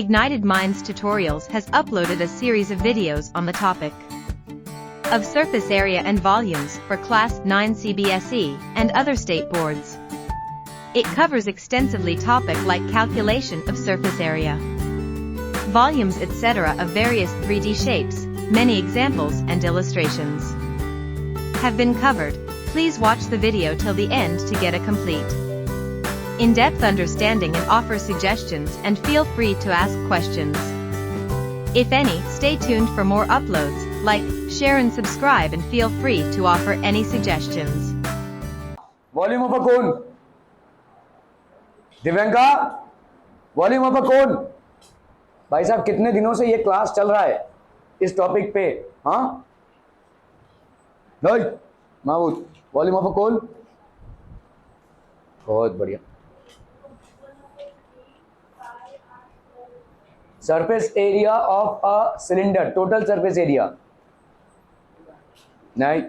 Ignited Minds Tutorials has uploaded a series of videos on the topic of surface area and volumes for Class 9 CBSE and other state boards. It covers extensively topic like calculation of surface area, volumes etc. of various 3D shapes. Many examples and illustrations have been covered. Please watch the video till the end to get a complete in-depth understanding and offer suggestions, and feel free to ask questions, if any. Stay tuned for more uploads. Like, share and subscribe, and feel free to offer any suggestions. Volume of a cone, Divyanka, volume of a cone. भाई साहब कितने दिनों से ये class चल रहा है इस टॉपिक पे? हाँ महमूद, वॉल्यूम ऑफ अ कोन, बहुत बढ़िया। Surface area of a cylinder, total surface area नहीं,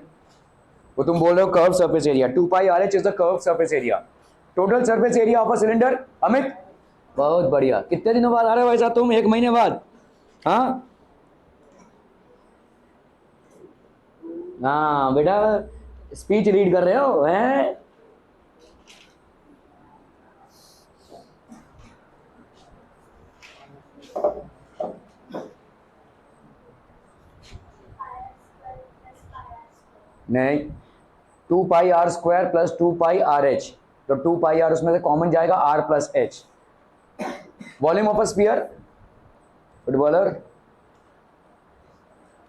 वो तुम बोल रहे हो curve surface area. 2 pi R H is the curve surface area. Total surface area of a cylinder. Amit, बहुत बढ़िया। कितने दिनों बाद आ रहे हो भाई साहब तुम? 1 महीने बाद। हाँ हाँ बेटा, स्पीच रीड कर रहे हो हैं? नहीं, 2 pi are square plus 2 pi are h, तो 2 पाई आर उसमें से कॉमन जाएगा, r plus h. Volume of a sphere, footballer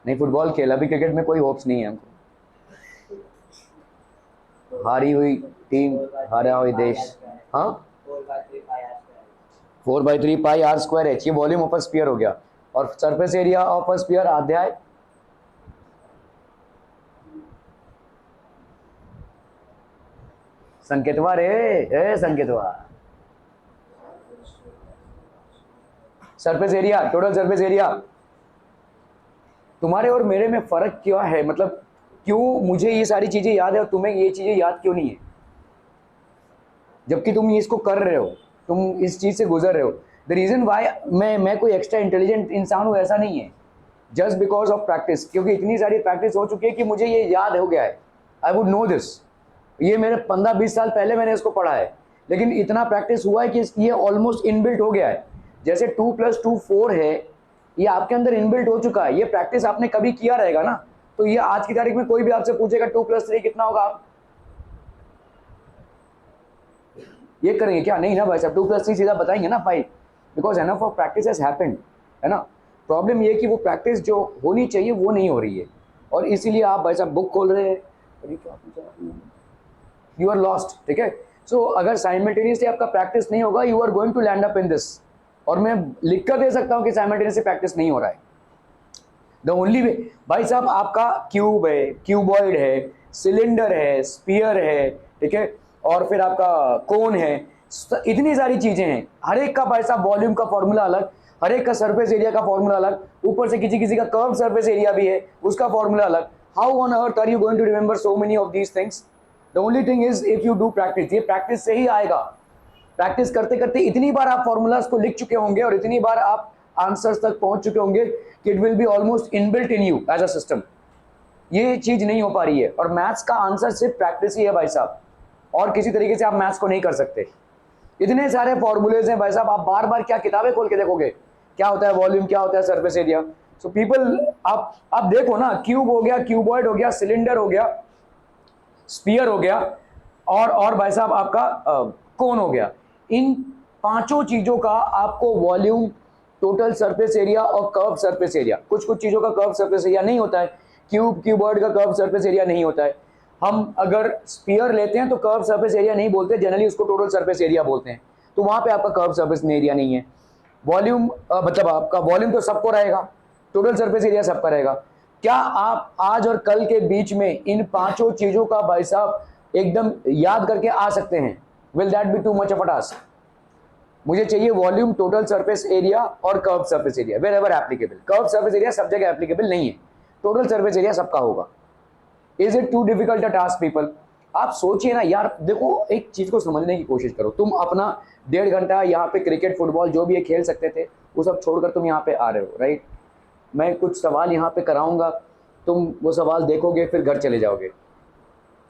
नहीं, फुटबॉल खेला भी, क्रिकेट में कोई होप्स नहीं है हमको। हारी हुई टीम, हारा हुई देश। हाँ 4/3 पाई आर स्क्वायर एच, ये वॉल्यूम ऑफ अ स्फीयर हो गया। और surface area of a sphere अध्याय संकेतवा रे, ए संकेतवा। Surface area, total surface area. तुम्हारे और मेरे में फर्क क्या है? मतलब क्यों मुझे ये सारी चीजें याद है और तुम्हें ये चीजें याद क्यों नहीं है, जबकि तुम इसको कर रहे हो, तुम इस चीज से गुजर रहे हो। द रीजन वाई मैं कोई एक्स्ट्रा इंटेलिजेंट इंसान हूं ऐसा नहीं है, जस्ट बिकॉज ऑफ प्रैक्टिस, क्योंकि इतनी सारी प्रैक्टिस हो चुकी है कि मुझे ये याद हो गया है। आई वुड नो दिस, ये मेरे 15-20 साल पहले मैंने इसको पढ़ा है, लेकिन इतना प्रैक्टिस हुआ है कि ये ऑलमोस्ट इनबिल्ट हो गया है। जैसे 2 + 2 4 है, ये आपके अंदर इनबिल्ट हो चुका है। ये प्रैक्टिस आपने कभी किया रहेगा ना, तो ये आज की तारीख में कोई भी आपसे पूछेगा 2 + 3 कितना होगा, आप ये करेंगे क्या? नहीं ना भाई साहब, 2 + 3 सीधा बताएंगे ना 5, because enough of practice has happened, है ना। प्रॉब्लम ये कि वो प्रैक्टिस जो होनी चाहिए वो नहीं हो रही है, और इसीलिए आप भाई साहब बुक खोल रहे हैं, यू आर लॉस्ट। ठीक है, सो अगर साइमल्टेनियसली आपका प्रैक्टिस नहीं होगा, you are going to land up in this. और मैं लिख कर दे सकता हूं कि साइमल्टेनियसली प्रैक्टिस नहीं हो रहा है। द ओनली वे भाई साहब, आपका क्यूब है, क्यूबॉइड है, सिलेंडर है, स्फीयर है, ठीक है, और फिर आपका कोन है, इतनी सारी चीजें हैं। हर एक का भाई साहब वॉल्यूम का फॉर्मूला अलग, हर एक का सरफेस एरिया का फॉर्मूला अलग, ऊपर से किसी किसी का कर्व सरफेस एरिया भी है, उसका फॉर्मूला अलग। How on earth are you going to remember so many of these things? The only thing is if you do practice. ये प्रैक्टिस से ही आएगा। प्रैक्टिस करते करते इतनी बार आप फॉर्मूलाज को लिख चुके होंगे और इतनी बार आप आंसर्स तक पहुंच चुके होंगे कि it will be almost inbuilt in you as a system. ये चीज नहीं हो पा रही है, और मैथ्स का आंसर सिर्फ प्रैक्टिस ही है भाई साहब, और किसी तरीके से आप मैथ्स को नहीं कर सकते। इतने सारे फॉर्मूलेज हैं भाई साहब, आप बार बार क्या किताबें खोल के देखोगे क्या होता है वॉल्यूम, क्या होता है सरफेस एरिया। सो पीपल, आप देखो ना, क्यूब हो गया, क्यूबॉइड हो गया, सिलेंडर हो गया, स्फीयर हो गया, और भाई साहब आपका कोन हो गया। इन 5 चीजों का आपको वॉल्यूम, टोटल सरफेस एरिया और कर्व सरफेस एरिया, कुछ कुछ चीजों का कर्व सरफेस एरिया नहीं होता है। क्यूबॉइड का कर्व सरफेस एरिया नहीं होता है। हम अगर स्फीयर लेते हैं तो कर्व सरफेस एरिया नहीं बोलते, जनरली उसको टोटल सरफेस एरिया बोलते हैं, तो वहां पे आपका कर्व सरफेस एरिया नहीं है। वॉल्यूम मतलब आपका वॉल्यूम तो सबको रहेगा, टोटल सरफेस एरिया सबका रहेगा। क्या आप आज और कल के बीच में इन 5 चीजों का भाई साहब एकदम याद करके आ सकते हैं? Will that be too much of a task? मुझे चाहिए वॉल्यूम, टोटल सरफेस एरिया और curve surface area wherever applicable. Curve surface area सब जगह एप्लीकेबल नहीं है, टोटल सरफेस एरिया सबका होगा। Is it too difficult a task people? आप सोचिए ना यार, देखो एक चीज को समझने की कोशिश करो, तुम अपना 1.5 घंटा यहाँ पे क्रिकेट फुटबॉल जो भी ये खेल सकते थे वो सब छोड़कर तुम यहाँ पे आ रहे हो, राइट। मैं कुछ सवाल यहाँ पे कराऊंगा, तुम वो सवाल देखोगे फिर घर चले जाओगे।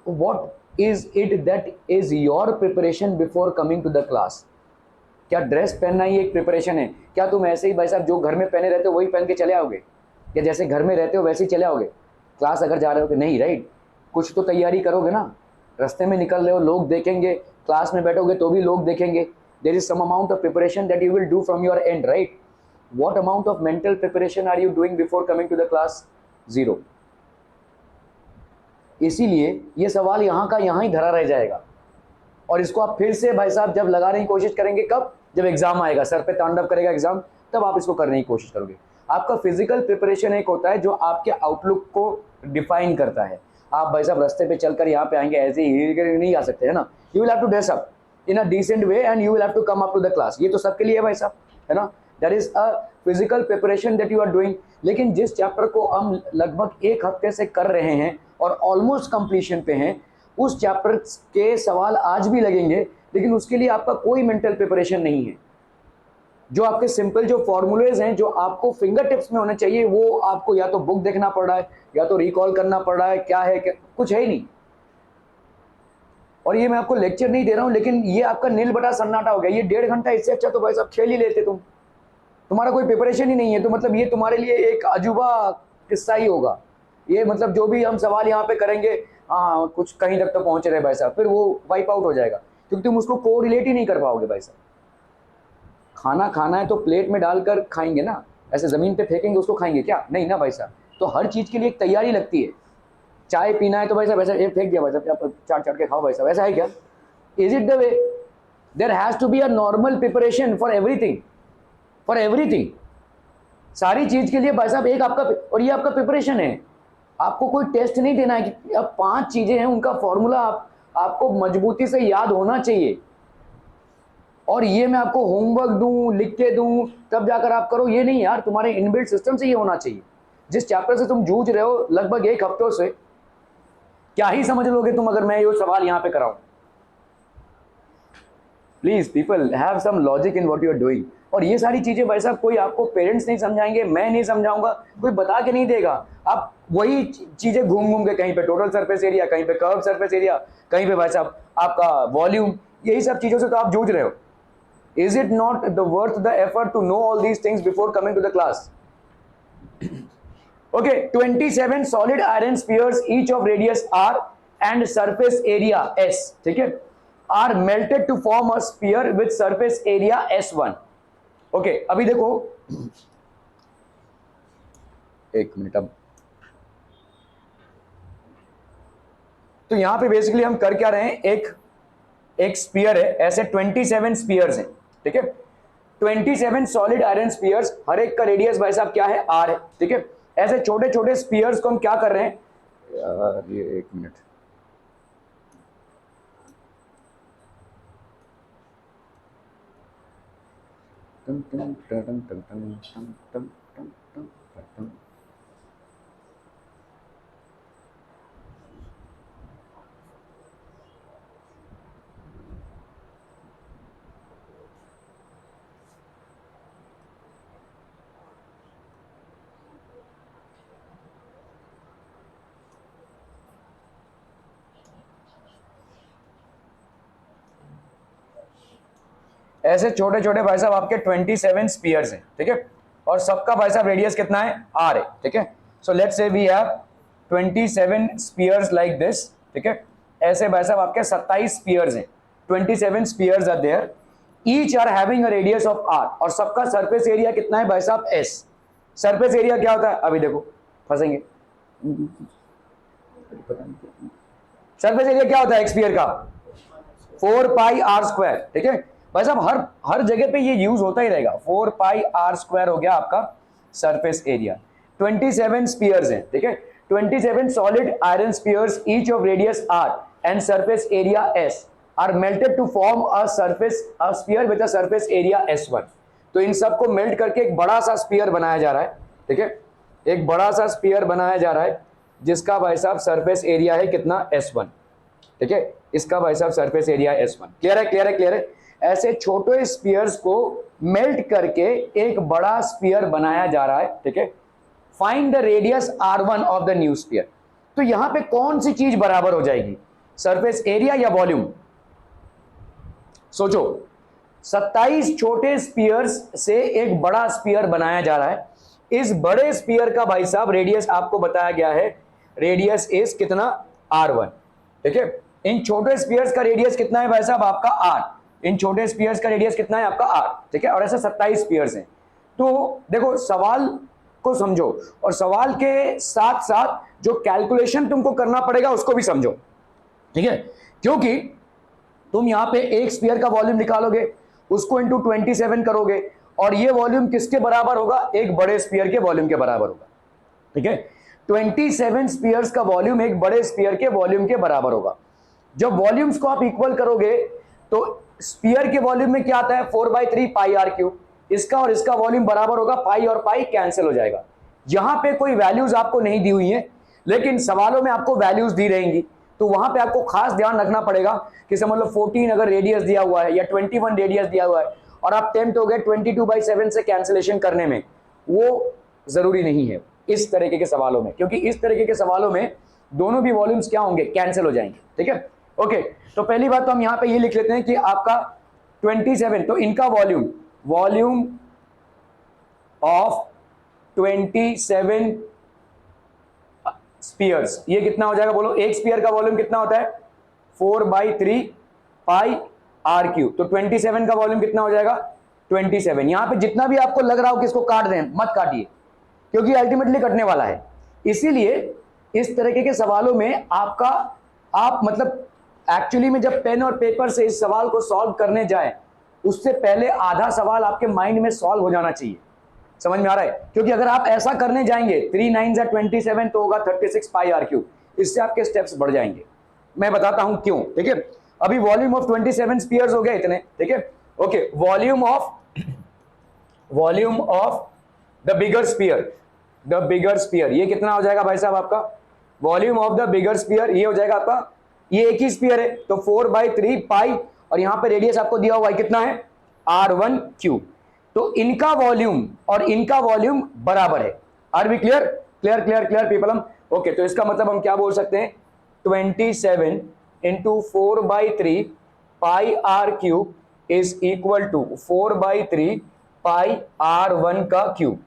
What is it that is your preparation before coming to the class? क्या ड्रेस पहनना ही एक प्रिपरेशन है? क्या तुम ऐसे ही भाई साहब जो घर में पहने रहते हो वही पहन के चले आओगे, या जैसे घर में रहते हो वैसे ही चले आओगे क्लास अगर जा रहे हो कि नहीं, राइट। कुछ तो तैयारी करोगे ना, रास्ते में निकल रहे हो लोग देखेंगे, क्लास में बैठोगे तो भी लोग देखेंगे। There is some amount of preparation that you will do from your end, right. What amount of mental preparation are you doing before coming to the class? 0। इसीलिए ये सवाल यहाँ का यहाँ ही धरा रह जाएगा, और इसको आप फिर से भाई साहब जब लगाने की कोशिश करेंगे, कब? जब एग्जाम आएगा, सर पे तांडव करेगा एग्जाम, तब आप इसको करने की कोशिश करोगे। आपका फिजिकल प्रिपरेशन एक होता है जो आपके आउटलुक को डिफाइन करता है। आप भाई साहब रास्ते पे चलकर यहाँ पे आएंगे ऐसे ही नहीं आ सकते, है ना। You will have to dress up in a decent way and you will have to come up to the class. ये तो सबके लिए है भाई साहब, है ना। That is a physical preparation that you are doing. लेकिन जिस चैप्टर को हम लगभग 1 हफ्ते से कर रहे हैं और ऑलमोस्ट कंप्लीशन पे हैं, उस चैप्टर के सवाल आज भी लगेंगे, लेकिन उसके लिए आपका कोई मेंटल प्रिपरेशन नहीं है। जो आपके सिंपल जो फॉर्मूलेज हैं जो आपको फिंगर टिप्स में होने चाहिए, वो आपको या तो बुक देखना पड़ रहा है या तो रिकॉल करना पड़ रहा है। क्या है, क्या कुछ है ही नहीं। और ये मैं आपको लेक्चर नहीं दे रहा हूं, लेकिन ये आपका नील बटा सन्नाटा हो गया। ये 1.5 घंटा, इससे अच्छा तो भाई साहब खेल ही लेते तुम। तुम्हारा कोई प्रिपरेशन ही नहीं है, तो मतलब ये तुम्हारे लिए एक अजूबा किस्सा ही होगा। ये मतलब जो भी हम सवाल यहाँ पे करेंगे, हाँ कुछ कहीं तक तो पहुंच रहे भाई साहब, फिर वो वाइप आउट हो जाएगा, क्योंकि तुम उसको को रिलेट ही नहीं कर पाओगे भाई साहब। खाना खाना है तो प्लेट में डालकर खाएंगे ना, ऐसे ज़मीन पे फेंकेंगे उसको खाएंगे क्या? नहीं ना भाई साहब। तो हर चीज़ के लिए एक तैयारी लगती है। चाय पीना है तो भाई साहब ऐसा एक फेंक दिया भाई साहब, चाट चाट के खाओ भाई साहब, ऐसा है क्या? Is it the way? There has to be a normal preparation for everything, for everything. सारी चीज़ के लिए भाई साहब एक आपका, और ये आपका प्रिपरेशन है। आपको कोई टेस्ट नहीं देना है कि अब 5 चीज़ें हैं उनका फॉर्मूला आपको मजबूती से याद होना चाहिए, और ये मैं आपको होमवर्क दूं, लिख के दूं, तब जाकर आप करो, ये नहीं यार। तुम्हारे इनबिल्ट सिस्टम से ये होना चाहिए। जिस चैप्टर से तुम जूझ रहे हो लगभग 1 हफ्तों से, क्या ही समझ लोगे तुम अगर मैं ये सवाल यहाँ पे कराऊं? Please people have some logic in what you are doing. और ये सारी चीजें भाई साहब कोई आपको पेरेंट्स नहीं समझाएंगे, मैं नहीं समझाऊंगा, कोई बता के नहीं देगा। आप वही चीजें घूम घूम के, कहीं पे टोटल सरफेस एरिया, कहीं पे कर्व सरफेस एरिया, कहीं पे भाई साहब आपका वॉल्यूम, यही सब चीजों से तो आप जूझ रहे हो। Is it not the worth the effort to know all these things before coming to the class? Okay, 27 solid iron spheres, each of radius r and surface area s, ठीक है, are melted to form a sphere with surface area s1. Okay, अभी देखो, एक minute. अब तो यहां पे basically हम कर क्या रहे हैं, एक स्पीयर है, ऐसे 27 स्पीयर्स हैं, ठीक है। 27 सॉलिड आयरन स्पीयर्स, हर एक का रेडियस भाई साहब क्या है, आर है, ठीक है। ऐसे छोटे छोटे स्पीयर्स को हम क्या कर रहे हैं यार, ये एक मिनट, टम टम टम टम टम टम टम टम टम। ऐसे छोटे छोटे भाई साहब आपके 27 स्पीयर्स हैं, ठीक है, और सबका भाई साहब रेडियस कितना है, आर है, ठीक है। So let's say we have 27 spheres like this, ठीक है। ऐसे भाई साहब आपके 27 स्पीयर्स हैं, 27 spheres are there, each are having a radius of R, और सबका सरफेस एरिया कितना है भाई साहब, एस। सरफेस एरिया क्या होता है, अभी देखो फंसेंगे, सरफेस एरिया क्या होता है एक स्पीयर का, 4 पाई आर स्क्वायर, ठीक है भाई साहब। हर जगह पे ये यूज होता ही रहेगा। 4 पाई आर स्क्वायर हो गया आपका सरफेस एरिया। 27 स्पीयर्स हैं, ठीक है, 27 solid iron spheres, each of radius R and surface area S are melted to form a sphere with a surface area S1। तो इन सबको मेल्ट करके एक बड़ा सा स्पीयर बनाया जा रहा है, ठीक है, एक बड़ा सा स्पीयर बनाया जा रहा है जिसका भाई साहब सरफेस एरिया है कितना, S1। ठीक है, इसका भाई साहब सरफेस एरिया S1। क्लियर है, क्लियर है, क्लियर है। ऐसे छोटे स्पीयर्स को मेल्ट करके एक बड़ा स्पीयर बनाया जा रहा है, ठीक है। Find the radius R1 of the new sphere. तो यहां पे कौन सी चीज बराबर हो जाएगी, सरफेस एरिया या वॉल्यूम? सोचो, 27 छोटे स्पीयर्स से एक बड़ा स्पीयर बनाया जा रहा है। इस बड़े स्पीयर का भाई साहब रेडियस आपको बताया गया है, रेडियस इज कितना, R1, ठीक है। इन छोटे स्पीयर्स का रेडियस कितना है भाई साहब, आपका R। इन छोटे स्पीयर्स का रेडियस कितना है, आपका R, ठीक है। और ऐसे 27 स्पीयर्स हैं। तो देखो, सवाल को समझो और सवाल के साथ साथ जो कैलकुलेशन तुमको करना पड़ेगा उसको भी समझो, ठीक है। क्योंकि तुम यहां पे एक स्पीयर का वॉल्यूम निकालोगे, उसको इंटू 27 करोगे, और ये वॉल्यूम किसके बराबर होगा, एक बड़े स्पीयर के वॉल्यूम के बराबर होगा, ठीक है। 27 स्पीयर्स का वॉल्यूम एक बड़े स्पीयर के वॉल्यूम के बराबर होगा। जब वॉल्यूम्स को आप इक्वल करोगे तो स्पीयर के वॉल्यूम में क्या आता है, 4/3 पाई आर क्यूब। इसका और इसका वॉल्यूम बराबर होगा, पाई और पाई कैंसिल हो जाएगा। यहां पे कोई वैल्यूज आपको नहीं दी हुई है, लेकिन सवालों में आपको वैल्यूज दी रहेंगी, तो वहां पे आपको खास ध्यान रखना पड़ेगा कि समझ लो 14 अगर रेडियस दिया हुआ है या 21 रेडियस दिया हुआ है और आप टेम्प्ट हो गए 22/7 से कैंसिलेशन करने में, वो जरूरी नहीं है इस तरीके के सवालों में, क्योंकि इस तरीके के सवालों में दोनों भी वॉल्यूम्स क्या होंगे, कैंसिल हो जाएंगे, ठीक है। ओके, तो पहली बात तो हम यहां पे ये लिख लेते हैं कि आपका 27, तो इनका वॉल्यूम ऑफ 27 स्पीयर्स, ये कितना हो जाएगा बोलो, एक स्पीयर का वॉल्यूम कितना होता है, 4/3 पाई आर क्यूब। तो 27 का वॉल्यूम कितना हो जाएगा, 27। यहां पे जितना भी आपको लग रहा हो कि इसको काट दें, मत काटिए, क्योंकि अल्टीमेटली कटने वाला है। इसीलिए इस तरीके के सवालों में आप मतलब एक्चुअली में जब पेन और पेपर से इस सवाल को सॉल्व करने जाए, उससे पहले आधा सवाल आपके माइंड में सॉल्व हो जाना चाहिए। समझ में आ रहा है? क्योंकि अगर आप ऐसा करने जाएंगे 3 9 27 तो होगा 36 पाई आर क्यूब, इससे आपके स्टेप्स बढ़ जाएंगे। मैं बताता हूं क्यों, ठीक है। अभी वॉल्यूम ऑफ 27 स्पीयर्स हो गए इतने, ठीक है। Okay, volume of the bigger sphere, ये कितना हो जाएगा भाई साहब आपका, volume of the bigger sphere ये हो जाएगा आपका, ये एक ही स्पीयर है तो 4/3 पाई, और यहां पे रेडियस आपको दिया हुआ है कितना है, R1 क्यूब। तो इनका वॉल्यूम और इनका वॉल्यूम बराबर है। Are we clear, clear clear clear people हम? ओके, तो इसका मतलब हम क्या बोल सकते हैं, 27 into 4/3 pi are cube is equal to 4/3 pi R1 का क्यूब।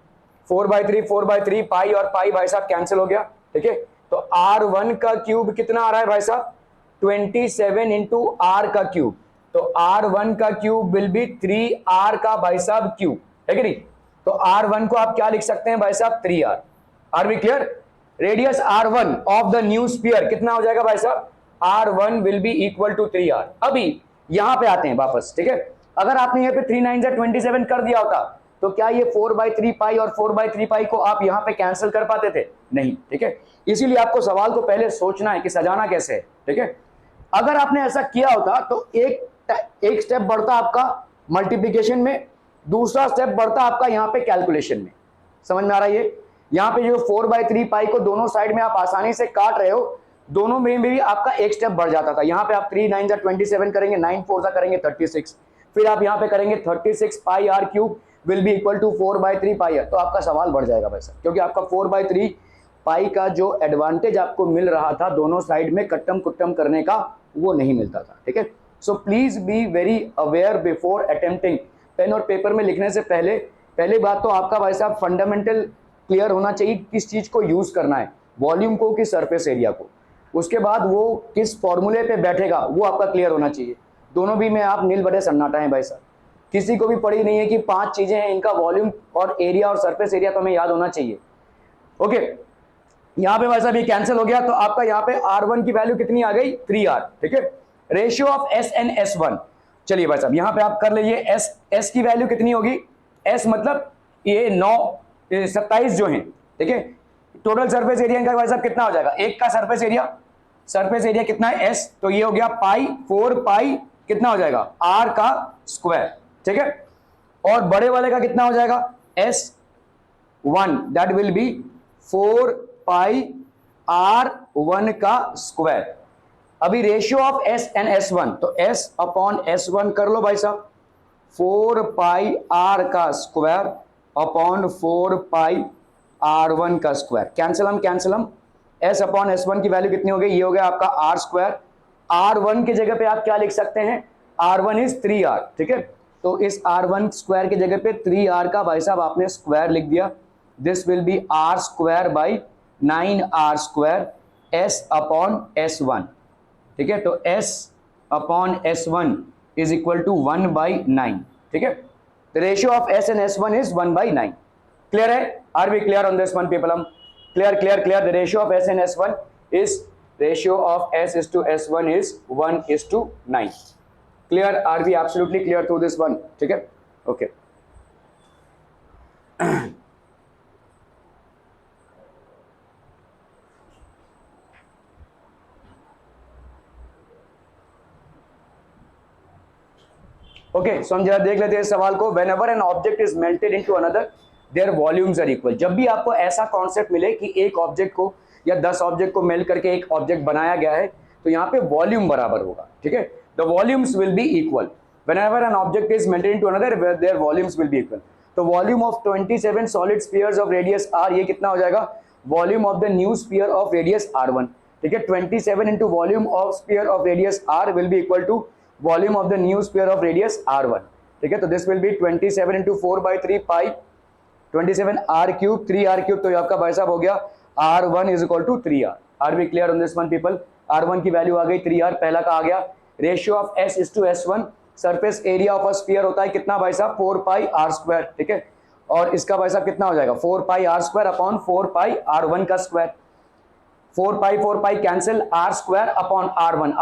4/3 पाई और पाई भाई साहब कैंसिल हो गया, ठीक है। तो R1 का क्यूब कितना आ रहा है भाई साहब, 27 इंटू R का क्यूब। तो R1 का क्यूब विल बी 3R का भाई साहब क्यूब, है कि नहीं। तो R1 को आप क्या लिख सकते हैं भाई साहब, 3R। Are we clear? Radius R1 of the new sphere कितना हो जाएगा भाई साहब, R1 will be equal to 3R। अभी यहां पे आते हैं वापस, ठीक है। अगर आपने यहाँ पे 3 9 27 कर दिया होता तो क्या ये 4/3 पाई और 4/3 पाई को आप यहां पे कैंसिल कर पाते थे? नहीं, ठीक है। इसीलिए आपको सवाल को पहले सोचना है कि सजाना कैसे है, ठीक है। अगर आपने ऐसा किया होता तो एक स्टेप बढ़ता आपका मल्टीप्लिकेशन में, दूसरा स्टेप बढ़ता आपका यहाँ पे कैलकुलेशन में। समझ में आ रहा है? ये यहाँ पे जो 4/3 पाई को दोनों साइड में आप आसानी से काट रहे हो, दोनों में भी आपका एक स्टेप बढ़ जाता था। यहाँ पे आप 3 9 27 करेंगे, 9 4 करेंगे 36, फिर आप यहाँ पे करेंगे 36 pi are cube will be equal to 4/3 pi r. तो आपका सवाल बढ़ जाएगा भाई साहब, क्योंकि आपका 4/3 पाई का जो एडवांटेज आपको मिल रहा था दोनों साइड में कट्टम कुट्टम करने का, वो नहीं मिलता था, ठीक है। So please be very aware before attempting. Pen और पेपर में लिखने से पहले बात तो आपका भाई साहब फंडामेंटल क्लियर होना चाहिए, किस चीज को यूज करना है, वॉल्यूम को कि सरफेस एरिया को। उसके बाद वो किस फॉर्मूले पे बैठेगा वो आपका क्लियर होना चाहिए। दोनों भी में आप नील बड़े सन्नाटा है भाई साहब, किसी को भी पड़ी नहीं है कि 5 चीजें हैं, इनका वॉल्यूम और एरिया और सरफेस एरिया तो हमें याद होना चाहिए। ओके, यहाँ पे भाई साहब ये कैंसिल हो गया, तो आपका यहाँ पे R1 की वैल्यू कितनी आ गई, 3R, ठीक है। Ratio of S and S1, चलिए भाई साहब यहाँ पे आप कर लीजिए। S की वैल्यू कितनी होगी, S मतलब ये 27 जो है, ठीक है। टोटल सरफेस एरिया इनका भाई साहब कितना हो जाएगा, एक का सरफेस एरिया कितना है S, तो ये हो गया पाई 4 पाई कितना हो जाएगा R का स्क्वायर, ठीक है। और बड़े वाले का कितना हो जाएगा S1, that will be 4 pi R1 का स्क्वायर। अभी ratio of S and S one, तो एस अपॉन एस वन कर लो भाई साहब, 4 पाई आर का square upon 4 pi R one का स्क्वायर, कैंसिल हम एस अपॉन एस वन की वैल्यू कितनी हो गई, ये हो गया आपका आर स्क्वायर। आर वन की जगह पे आप क्या लिख सकते हैं, आर वन इज 3r, ठीक है। तो इस आर वन स्क्वायर की जगह पे 3r का भाई साहब आपने स्क्वायर लिख दिया, this will be r square by 9r square S upon S one, ठीक है। तो s upon s1 is equal to 1/9, ठीक है। The ratio of s and s1 is 1/9। Clear है, are we clear on this one people? हम clear. The ratio of s and s1 is ratio of s is to s1 is 1:9। Clear, are we absolutely clear through this one, ठीक है, okay. Okay, सो हम जरा देख लेते हैं इस सवाल को। Whenever an object is melted into another there volumes are equal. जब भी आपको ऐसा कॉन्सेप्ट मिले कि एक ऑब्जेक्ट को या 10 ऑब्जेक्ट को मेल्ट करके एक ऑब्जेक्ट बनाया गया है, तो यहाँ पे वॉल्यूम बराबर होगा, ठीक है। The volumes will be equal whenever an object is melted into another there volumes will be equal. तो volume of 27 solid spheres of radius r, ये कितना हो जाएगा, volume of the new sphere of radius r1, ठीक है। 27 into volume of sphere of radius r will be equal to volume of the new sphere of radius r1, ठीक है। तो this will B 27 into 4/3 pi 27 r cube 3r cube, तो आपका भाई साहब हो गया r1 is equal to 3r। Are we clear on this one people? r1 की वैल्यू आ गई 3r, पहला का आ गया। Ratio of s is to s1, surface area of a sphere होता है कितना भाई साहब, 4 पाई r स्क्वायर, ठीक है। और इसका भाई साहब कितना हो जाएगा, 4 पाई r स्क्वायर अपॉन 4 पाई r1 का square, 4 pi cancel, r square upon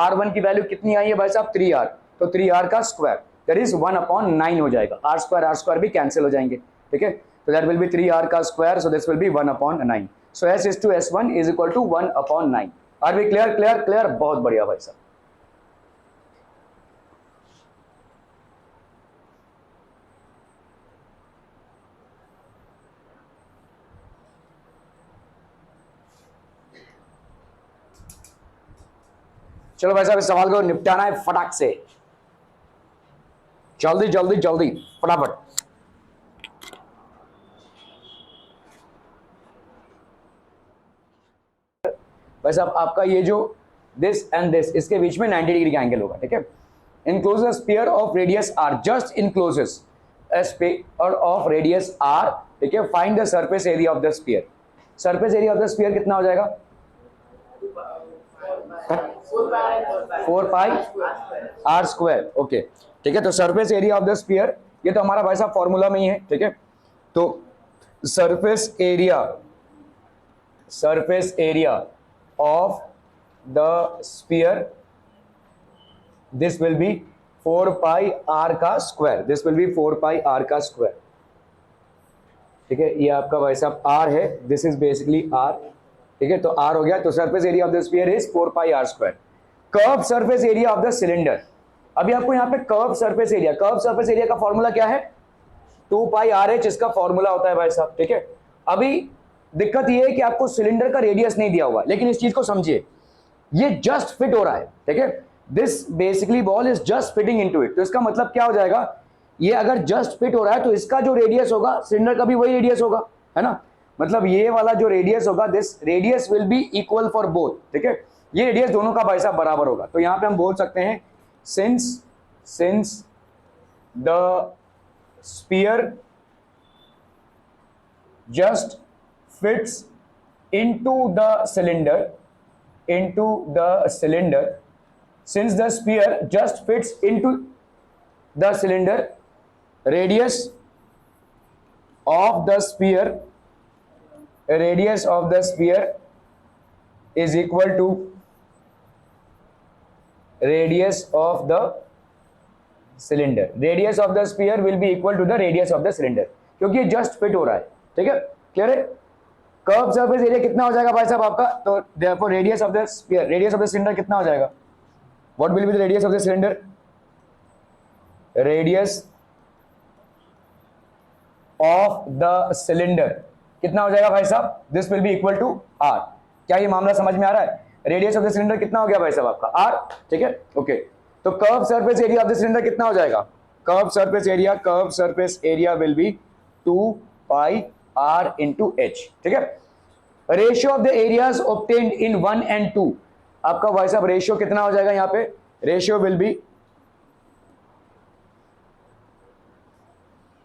r1 की वैल्यू कितनी आई है भाई साहब, 3r, तो 3r का स्क्वायर दैट इज 1/9 हो जाएगा। r स्क्वायर भी कैंसिल हो जाएंगे, ठीक है। तो दैट विल बी 3r का square, so this will be 1/9। So s is to s1 is equal to 1/9। Are we clear? बहुत बढ़िया भाई साहब। चलो भाई साहब इस सवाल को निपटाना है फटाक से, जल्दी फटाफट। भाई साहब आपका ये जो दिस एंड दिस, इसके बीच में 90 डिग्री का एंगल होगा, ठीक है। Enclose a sphere of radius r, just encloses a sphere of radius r, ठीक है। Find the surface area of the sphere. Surface area of the sphere कितना हो जाएगा, 4 पाई r स्क्वायर, ओके, ठीक है। तो surface area of the sphere, ये तो हमारा भाई साहब फॉर्मूला में ही है, ठीक है। तो surface area of the sphere, this will be 4 pi r का square, this will be 4 pi r का स्क्वायर, ठीक है। ये आपका भाई साहब r है, दिस इज बेसिकली r, ठीक है। तो r हो गया, तो surface area of the sphere is 4 pi r square. Curve surface area of the cylinder, अभी आपको यहाँ पे कर्व सरफेस एरिया का फॉर्मूला क्या है, 2 पाई RH इसका फॉर्मूला होता है भाई साहब, ठीक है। अभी दिक्कत ये है कि आपको सिलेंडर का रेडियस नहीं दिया हुआ, लेकिन इस चीज को समझिए, ये जस्ट फिट हो रहा है, ठीक है। This basically ball is just fitting into it. तो इसका मतलब क्या हो जाएगा, ये अगर जस्ट फिट हो रहा है तो इसका जो रेडियस होगा सिलेंडर का भी वही रेडियस होगा, है ना। मतलब ये वाला जो रेडियस होगा, this radius will be equal for both, ठीक है। ये रेडियस दोनों का भाई साहब बराबर होगा। तो यहां पे हम बोल सकते हैं since the sphere just fits into the cylinder, since the sphere just fits into the cylinder, radius of the sphere is equal to radius of the cylinder. Radius of the sphere will be equal to the radius of the cylinder, क्योंकि ये just fit हो रहा है, ठीक है। Clear है? Curve surface area कितना हो जाएगा भाई साहब आपका, तो therefore radius of the sphere, radius of the cylinder कितना हो जाएगा, what will be the radius of the cylinder, radius of the cylinder कितना हो जाएगा भाई साहब, this will be equal to r। क्या ये मामला समझ में आ रहा है? रेडियस ऑफ द सिलेंडर कितना हो गया भाई साहब आपका आर, ठीक है ओके। तो curve surface area of the cylinder कितना हो जाएगा, curve surface area will be 2 pi are into H, ठीक है। Ratio of the areas obtained in 1 and 2, आपका भाई साहब रेशियो कितना हो जाएगा यहाँ पे, ratio will be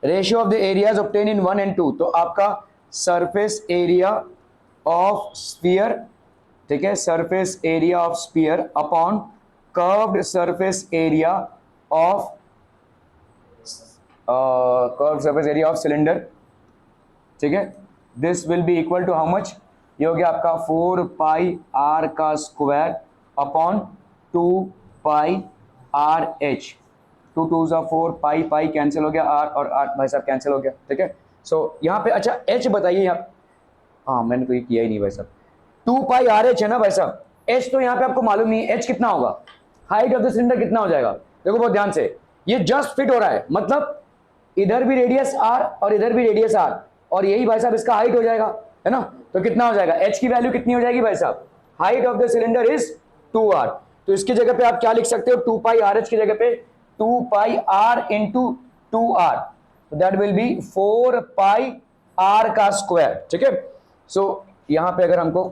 ratio of the areas obtained in 1 and 2, तो आपका सरफेस एरिया ऑफ स्फीयर, ठीक है, surface area of sphere upon curved surface area of cylinder, ठीक है, this will be equal to how much, ये हो गया आपका 4 पाई आर का square upon 2 pi are H, 2 2 4, pi pi cancel हो गया, आर और आर भाई साहब कैंसिल हो गया, ठीक है। सो यहाँ पे अच्छा एच बताइए यहाँ, हाँ मैंने तो ये किया ही नहीं भाई साहब, 2 पाई आर एच है ना भाई साहब, एच तो यहाँ पे आपको मालूम नहीं है, एच कितना होगा, हाइट ऑफ द सिलेंडर कितना हो जाएगा, देखो बहुत ध्यान से, ये जस्ट फिट हो रहा है, मतलब इधर भी रेडियस आर और इधर भी रेडियस आर, और यही भाई साहब इसका हाइट हो जाएगा, है ना। तो कितना हो जाएगा, एच की वैल्यू कितनी हो जाएगी भाई साहब, height of the cylinder is 2r, तो इसकी जगह पे आप क्या लिख सकते हो, 2 पाई आर एच की जगह पे 2 pi are into 2r, that will be 4 pi are का स्क्वायर, ठीक है। सो यहां पे अगर हमको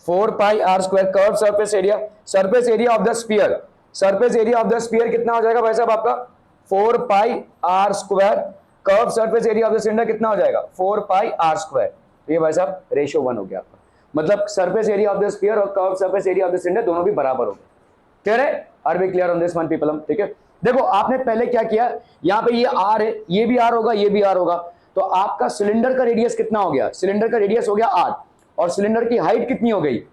4 pi are square curve surface area of the sphere, surface area of the sphere कितना हो जाएगा भाई साहब आपका 4 pi are square, curve surface area of the cylinder कितना हो जाएगा 4 पाई आर स्क्वायर, तो ये भाई साहब रेशियो 1 हो गया आपका, मतलब surface area of the sphere और curve surface area of the cylinder दोनों भी बराबर हो गए, क्लियर है, are we clear on this one people, ठीक है। देखो आपने पहले क्या किया, यहाँ पे ये आर है, ये भी आर होगा, ये भी आर होगा, तो आपका सिलेंडर का रेडियस कितना हो गया, सिलेंडर का रेडियस हो गया आर, और सिलेंडर की हाइट कितनी हो गई,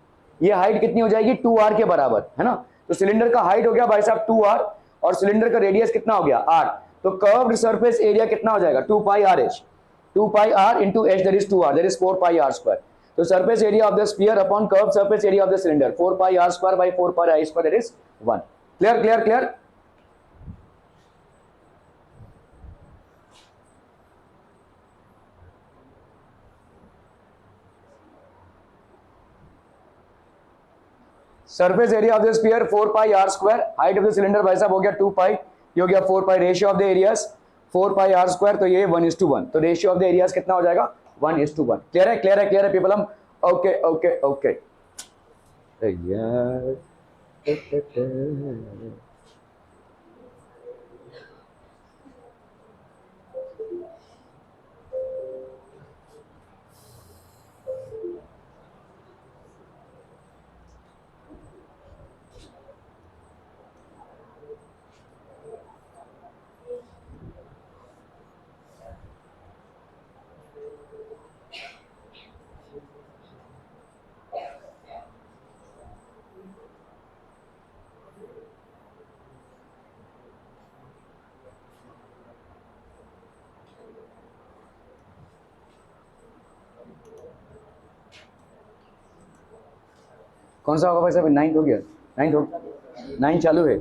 ये हाइट कितनी हो जाएगी 2r के बराबर, है ना। तो सिलेंडर का हाइट हो गया भाई साहब 2r और सिलेंडर का रेडियस कितना हो गया r, तो कर्व्ड सरफेस एरिया कितना हो जाएगा 2 पाई r h, 2 pi r into h, that is 2r, that is 4 pi r square, तो सरफेस एरिया ऑफ द स्फीयर अपॉन कर्व सरफेस एरिया ऑफ द सिलेंडर 4 pi r square by 4 pi I square, that is 1, clear clear clear. Surface area of the sphere 4 pi are square, height of the cylinder भाई साहब हो गया 2 पाई, ये हो गया 4 pi, ratio of the areas 4 pi are square, तो ये 1:1, तो रेशियो ऑफ द एरियाज कितना हो जाएगा 1:1, क्लियर है क्लियर है क्लियर है पीपल, हम ओके ओके ओके यार। कौन सा होगा भाई साहब, 9 हो गया, 9 चालू है,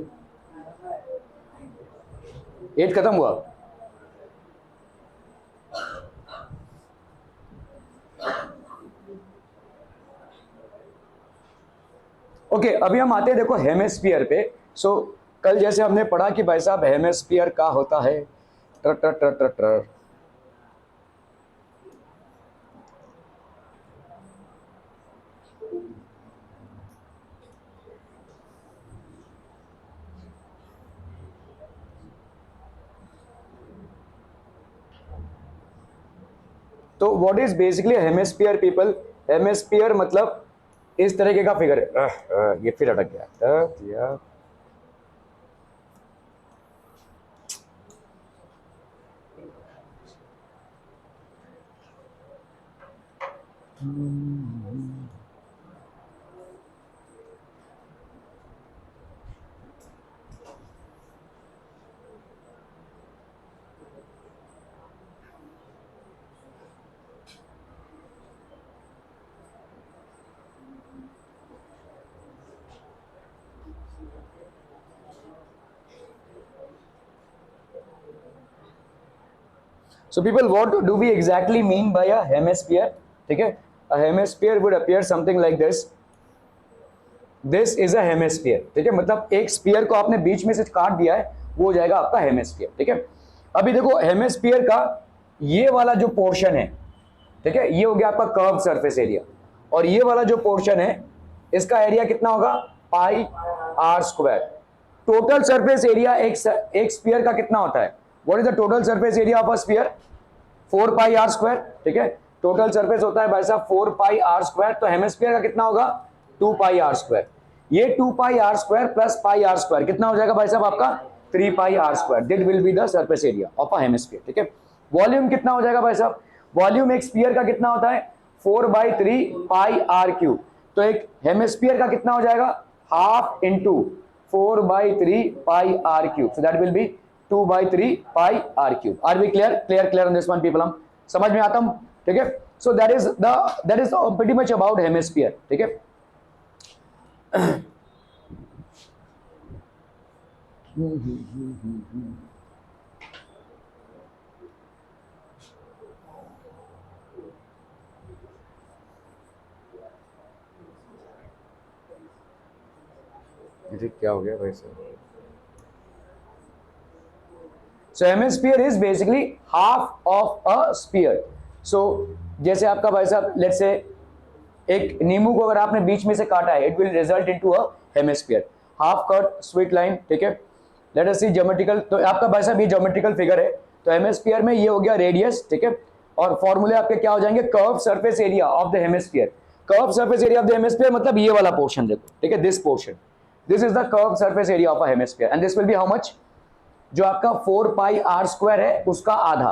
8 खत्म हुआ, ओके अभी हम आते हैं देखो हेमिस्फीयर पे। सो कल जैसे हमने पढ़ा कि भाई साहब हेमिस्फीयर का होता है टर टर टर टर टर, तो what is basically hemisphere people, hemisphere मतलब इस तरीके का फिगर है, ये फिर अटक गया, So people, what do we exactly mean by a hemisphere? ठीक है, अ hemisphere would appear something like this, this is a hemisphere, ठीक है, मतलब एक स्फीयर को आपने बीच में से काट दिया है, वो हो जाएगा आपका हेमिस्फीयर, ठीक है। अभी देखो हेमिस्फीयर का ये वाला जो पोर्शन है, ठीक है, ये हो गया आपका कर्व सरफेस एरिया, और ये वाला जो पोर्शन है इसका एरिया कितना होगा, pi are square. Total surface area एक स्फीयर का कितना होता है, what is the total surface area of a sphere, 4 pi are square, ठीक है, टोटल सरफेस होता है भाई साहब 4 पाई आर स्क्वायर, तो हेमिस्फीयर का कितना होगा 2 पाई आर स्क्वायर। ये 2 pi are square plus pi are square कितना हो जाएगा भाई साहब आपका 3 pi are square, that will be the surface area of a hemisphere, ठीक है। वॉल्यूम कितना हो जाएगा भाई साहब, वॉल्यूम एक स्फीयर का कितना होता है 4/3 पाई आर क्यूब, तो एक हेमिस्फीयर का कितना हो जाएगा half into 4/3 pi are cube, so that will be 2/3 pi are cube. Are we clear, clear on this one people, हम समझ में आता हूं, ठीक है। So that is pretty much about hemisphere, ठीक है। क्या हो गया भाई साहब, so hemisphere is basically half of a sphere, so जैसे आपका भाई साहब लेट्स से एक नींबू को अगर आपने बीच में से काटा है, it will result into a hemisphere, half cut sweet line, ठीक है। लेट अस सी ज्योमेट्रिकल, तो आपका भाई साहब ये ज्योमेट्रिकल फिगर है, तो हेमिस्फीयर में ये हो गया रेडियस, ठीक है, और फॉर्मूले आपके क्या हो जाएंगे, curve surface area of the hemisphere, curve surface area of the hemisphere मतलब ये वाला पोर्शन देखो, ठीक है, this portion, this is the curve surface area of a hemisphere and this will be how much, जो आपका 4 पाई आर स्क्वायर है उसका आधा,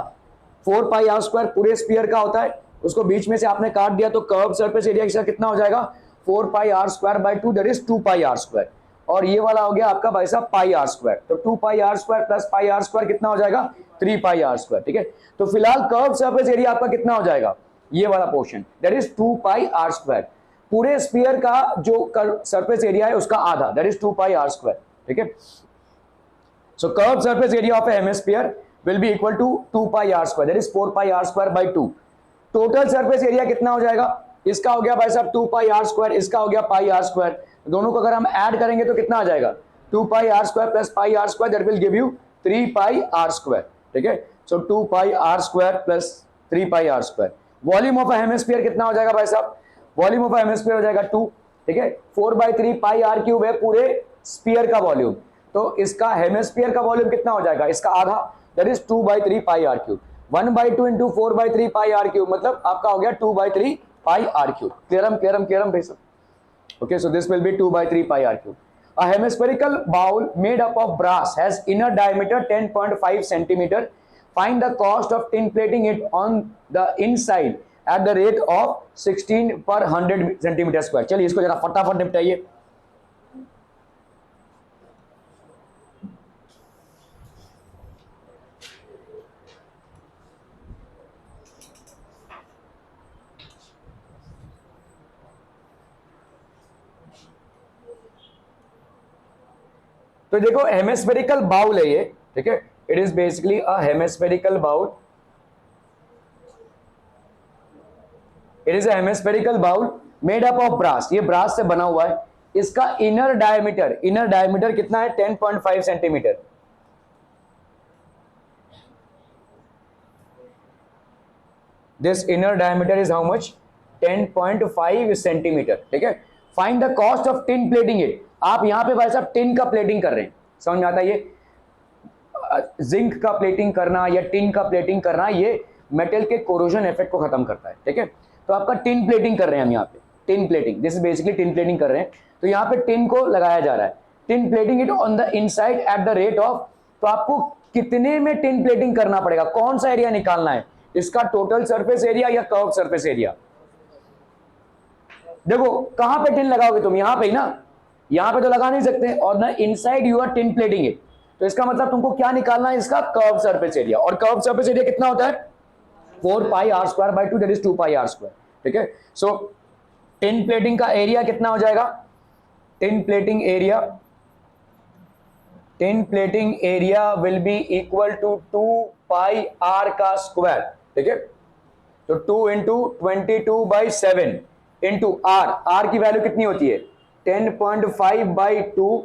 4 पाई आर स्क्वायर पूरे स्फीयर का होता है, उसको बीच में से आपने काट दिया तो कर्व सरफेस एरिया कितना हो जाएगा 4 pi are square by 2, that is 2 pi are square, और ये वाला हो गया आपका भाई साहब पाई आर स्क्वायर, तो 2 pi are square plus pi are square कितना हो जाएगा 3 पाई आर स्क्वायर, ठीक है। तो फिलहाल कर्व सरफेस एरिया आपका कितना हो जाएगा, ये वाला portion, that is 2 pi are square, पूरे स्फीयर का जो सरफेस एरिया है उसका आधा, that is 2 pi are square, ठीक है। So curved surface area of a hemisphere will be equal to 2 pi r square, that is 4 pi r square by 2. Total surface area कितना हो जाएगा, इसका हो गया भाई साहब 2 pi r square, इसका हो गया pi r square, दोनों को अगर हम ऐड करेंगे तो कितना आ जाएगा 2 pi r square plus pi r square, that will give you 3 pi r square, ठीक है। So 2 pi r square plus 3 pi r square, volume of a hemisphere कितना हो जाएगा भाई साहब, वॉल्यूम ऑफ अ हेमिस्फीयर हो जाएगा 2, ठीक है, 4/3 pi r क्यूब है पूरे स्फीयर का वॉल्यूम, तो इसका हेमिस्फीयर का वॉल्यूम कितना हो जाएगा, इसका आधा, that is 2/3 pi are cube, 1/2 into 4/3 pi are cube मतलब आपका हो गया 2/3 पाई आर क्यूब, क्लियर भाई साहब, okay. So this will be 2/3 pi are cube. A hemispherical bowl made up of brass has inner diameter 10.5 centimetre, find the cost of tin plating it on the inside at the rate of 16 per 100 centimetre square. चलिए इसको जरा फटाफट निपटाइए। तो देखो hemispherical bowl है ये, ठीक है, it is basically a hemispherical bowl, it is a hemispherical bowl made up of brass, ये ब्रास से बना हुआ है, इसका इनर डायमीटर कितना है 10.5 centimetre, this inner diameter is how much 10.5 centimetre, ठीक है। Find the cost of tin plating it, आप यहां पे भाई साहब टिन का प्लेटिंग कर रहे हैं, समझ में आता है, ये जिंक का प्लेटिंग करना या टिन का प्लेटिंग करना ये मेटल के कोरोजन इफेक्ट को खत्म करता है, ठीक है। तो आपका टिन प्लेटिंग कर रहे हैं हम यहाँ पे, tin plating, this is basically tin plating कर रहे हैं, तो यहाँ पे टिन को लगाया जा रहा है, tin plating it on the inside at the rate of, तो आपको कितने में टिन प्लेटिंग करना पड़ेगा, कौन सा एरिया निकालना है, इसका टोटल सरफेस एरिया या कर्व सरफेस एरिया। देखो कहां पे टिन लगाओगे तुम, यहां पे ही ना, यहां पे तो लगा नहीं सकते, और ना inside you are tin plating it, तो इसका मतलब तुमको क्या निकालना है, इसका कर्व सरफेस एरिया, और कर्व सरफेस एरिया कितना होता है 4 pi are square by 2, that is 2 pi are square, ठीक है। सो टिन प्लेटिंग का एरिया कितना हो जाएगा, tin plating area will be equal to 2 pi are का स्क्वायर, ठीक है। तो 2 इंटू 22/7 इंटू आर की वैल्यू कितनी होती है 10.5/2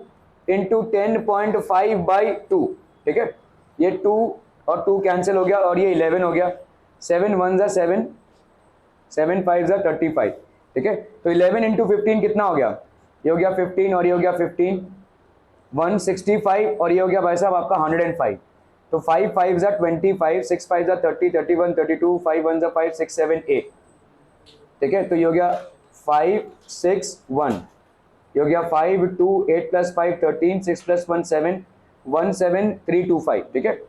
इंटू 10.5/2, ठीक है। ये 2 और 2 कैंसिल हो गया और ये 11 हो गया, 7 1 जा 7, 7 5 जा 35, ठीक है। तो 11 इंटू 15 कितना हो गया, ये हो गया 15 और ये हो गया 15, 165 और ये हो गया भाई साहब आपका 105। तो 5 5 जा 25, 6 5 जा 30, 31, 32, 5 1 जा 5, 6 7 8, ठीक है। तो ये हो गया 5 6 1, ये हो गया 5 2 8 प्लस 5 13, 6 प्लस 1 7, 1 7 3 2 5, ठीक है।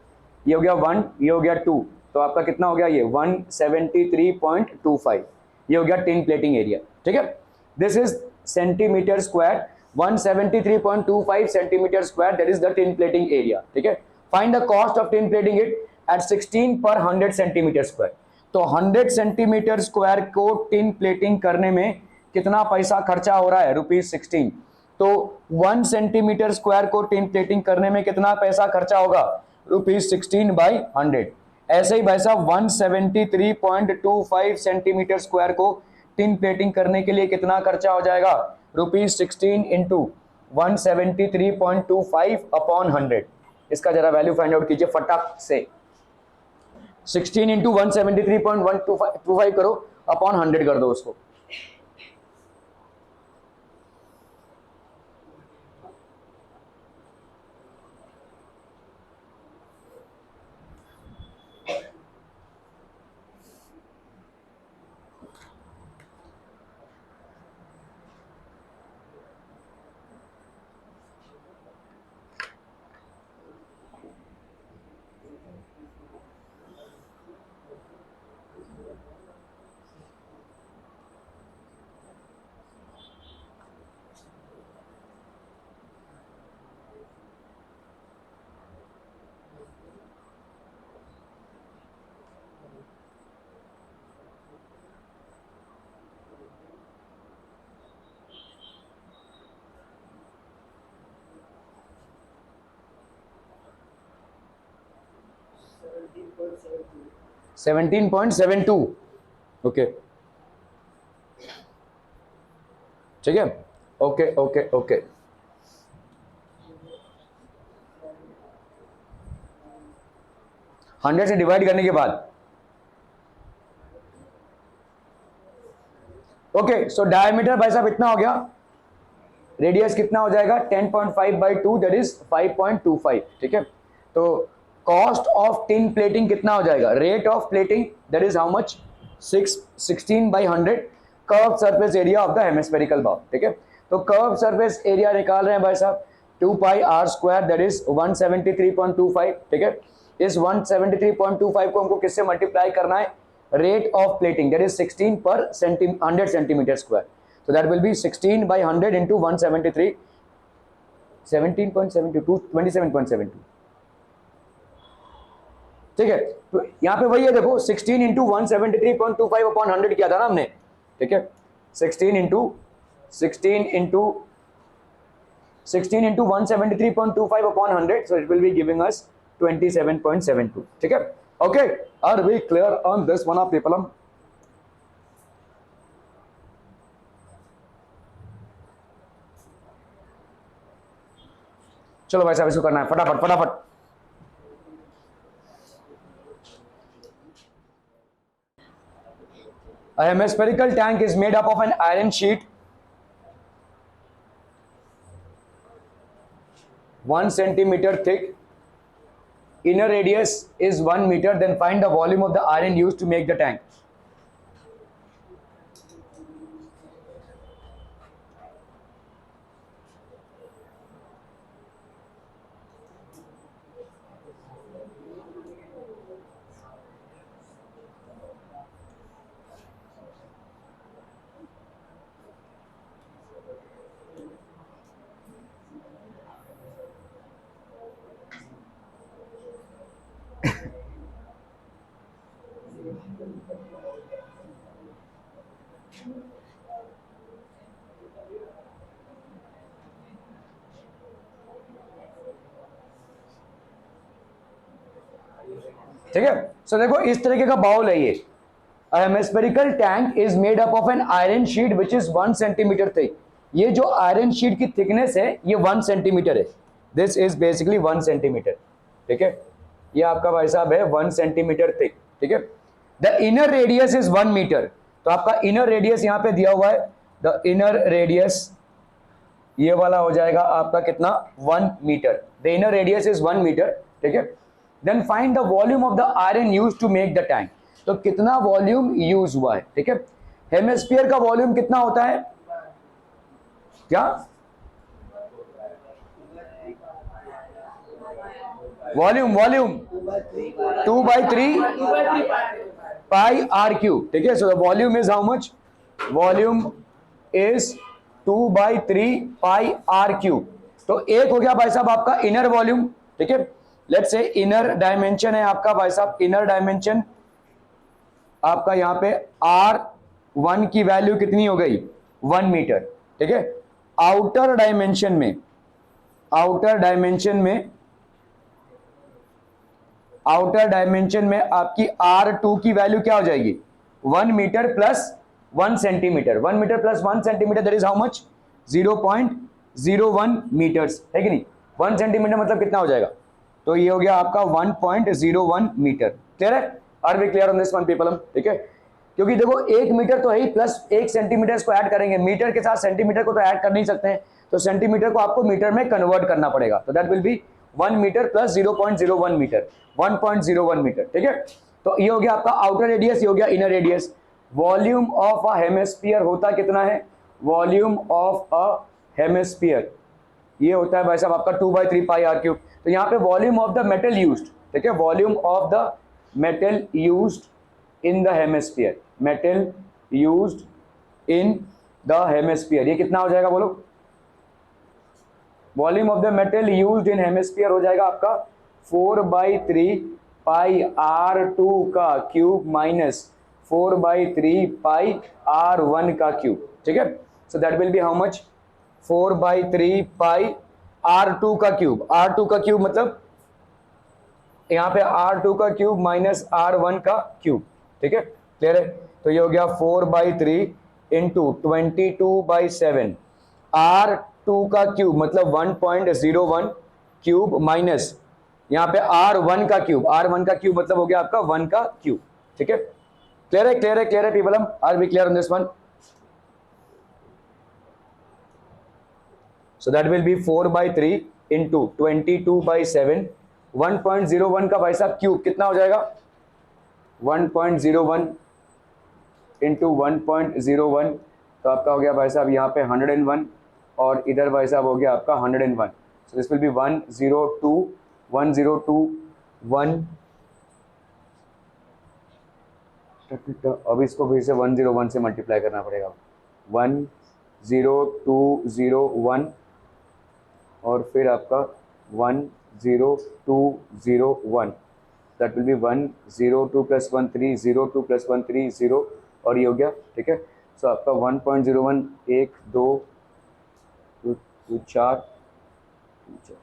ये हो गया 1, ये हो गया 2, तो आपका कितना हो गया ये 173.25, ये हो गया टिन प्लेटिंग एरिया, ठीक है। This is centimetre square, 173.25 centimetre square, that is the tin plating area, ठीक है। Find the cost of tin plating it at 16 per 100 centimetre square. तो 100 सेंटीमीटर स्क्वायर को टिन प्लेटिंग करने में कितना पैसा खर्चा हो रहा है, ₹16। तो 1 सेंटीमीटर स्क्वायर को टिन प्लेटिंग करने में कितना पैसा खर्चा होगा, ₹16/100। ऐसे ही भाई साहब 173.25 सेंटीमीटर स्क्वायर को टिन प्लेटिंग करने के लिए कितना खर्चा हो जाएगा, ₹16 इंटू 173.25 अपॉन 100। इसका जरा वैल्यू फाइंड आउट कीजिए फटाक से। 16 इंटू 173.125 करो अपॉन 100 कर दो उसको। $17.72, ओके, ठीक है, ओके ओके ओके। हंड्रेड से डिवाइड करने के बाद, ओके, सो डायमीटर भाई साहब इतना हो गया, रेडियस कितना हो जाएगा 10.5/2, दैट इज 5.25, ठीक है। तो कॉस्ट ऑफ टिन प्लेटिंग कितना हो जाएगा, rate of plating that is how much 16/100 curve surface area of the hemispherical bowl, ठीक है। तो कर्व सरफेस एरिया निकाल रहे हैं भाई साहब 2πr² दैट इज 173.25, ठीक है। इस 173.25 को हमको किससे मल्टीप्लाई करना है, rate of plating that is 16 per 100 centimetre square, so that will be 16/100 into 173, 17.72, 27.72, ठीक है। तो यहां पे वही है, देखो 16 इंटू 173.25 अपॉन 100 किया था ना हमने, ठीक है। 16 into 173.25 upon 100, so it will be giving us 27.72, ठीक है। Okay, are we clear on this one of people? चलो भाई साहब इसको करना है फटाफट फटाफट। A hemispherical tank is made up of an iron sheet 1 centimeter thick, inner radius is 1 meter, then find the volume of the iron used to make the tank. ठीक है। सो देखो इस तरीके का बाउल है ये, A hemispherical tank is made up of an iron sheet which is 1 centimeter thick. ये जो आयरन शीट की थिकनेस है ये 1 सेंटीमीटर है. This is basically 1 centimetre. ठीक है, ये आपका भाई साहब है 1 सेंटीमीटर थिक. ठीक है, the inner radius is 1 metre. तो आपका इनर रेडियस यहां पे दिया हुआ है. द इनर रेडियस ये वाला हो जाएगा आपका कितना 1 metre. The inner radius is 1 metre. ठीक है, then find the volume of the iron used to make the tank. तो कितना वॉल्यूम यूज हुआ है. ठीक है, हेमिस्फीयर का वॉल्यूम कितना होता है क्या? Volume 2/3 pi are cube. ठीक है, so the volume is how much? Volume is 2/3 pi are cube. तो एक हो गया भाई साहब आपका इनर वॉल्यूम. ठीक है, लेट्स से इनर डायमेंशन है आपका भाई साहब. इनर डायमेंशन आपका यहां पे R1 की वैल्यू कितनी हो गई? 1 मीटर. ठीक है, आउटर डायमेंशन में आपकी R2 की वैल्यू क्या हो जाएगी? 1 metre plus 1 centimetre. 1 metre plus 1 centimetre that is how much? 0.01 metres. है कि नहीं? 1 सेंटीमीटर मतलब कितना हो जाएगा? तो ये हो गया आपका 1.01 मीटर. क्लियर है? Are we clear on this one people? ठीक है, क्योंकि देखो 1 मीटर तो है ही, प्लस 1 सेंटीमीटर को ऐड करेंगे. मीटर के साथ सेंटीमीटर को तो ऐड कर नहीं सकते हैं, तो सेंटीमीटर को आपको मीटर में कन्वर्ट करना पड़ेगा. तो that will be 1 metre plus 0.01 metre, 1.01 metre. ठीक है, तो ये हो गया आपका आउटर रेडियस, ये हो गया inner radius. Volume of a hemisphere होता कितना है? वॉल्यूम ऑफ अ हेमिस्फीयर ये होता है भाई साहब आपका 2/3 पाई आर क्यूब. तो यहाँ पे volume of the metal used. ठीक है, volume of the metal used in the hemisphere. Metal used in the hemisphere ये कितना हो जाएगा बोलो? Volume of the metal used in hemisphere हो जाएगा आपका 4/3 पाई R2 का क्यूब माइनस 4/3 पाई R1 का क्यूब. ठीक है, so that will be how much? 4/3 pi R2 का क्यूब. R2 का क्यूब मतलब यहाँ पे R2 का क्यूब माइनस R1 का क्यूब. ठीक है, क्लियर है? तो ये हो गया 4/3 इंटू 22/7 R2 का क्यूब मतलब 1.01 क्यूब माइनस यहाँ पे R1 का क्यूब. R1 का क्यूब मतलब हो गया आपका 1 का क्यूब. ठीक है, क्लियर है? क्लियर है? क्लियर है people? Are we clear on this one? So that will be 4/3 into 22/7. 1.01 का भाई साहब क्यूब कितना हो जाएगा? 1.01 इंटू 1.01 तो आपका हो गया भाई साहब यहाँ पे 101 और इधर भाई साहब हो गया आपका 101. So this will be 102.1. अब इसको फिर से 101 से मल्टीप्लाई करना पड़ेगा. 10201 और फिर आपका 10201. दैट विल बी 102 + 1 3 02 + 1 3 0 और ये हो गया. ठीक है, सो आपका 1.01 1 2 4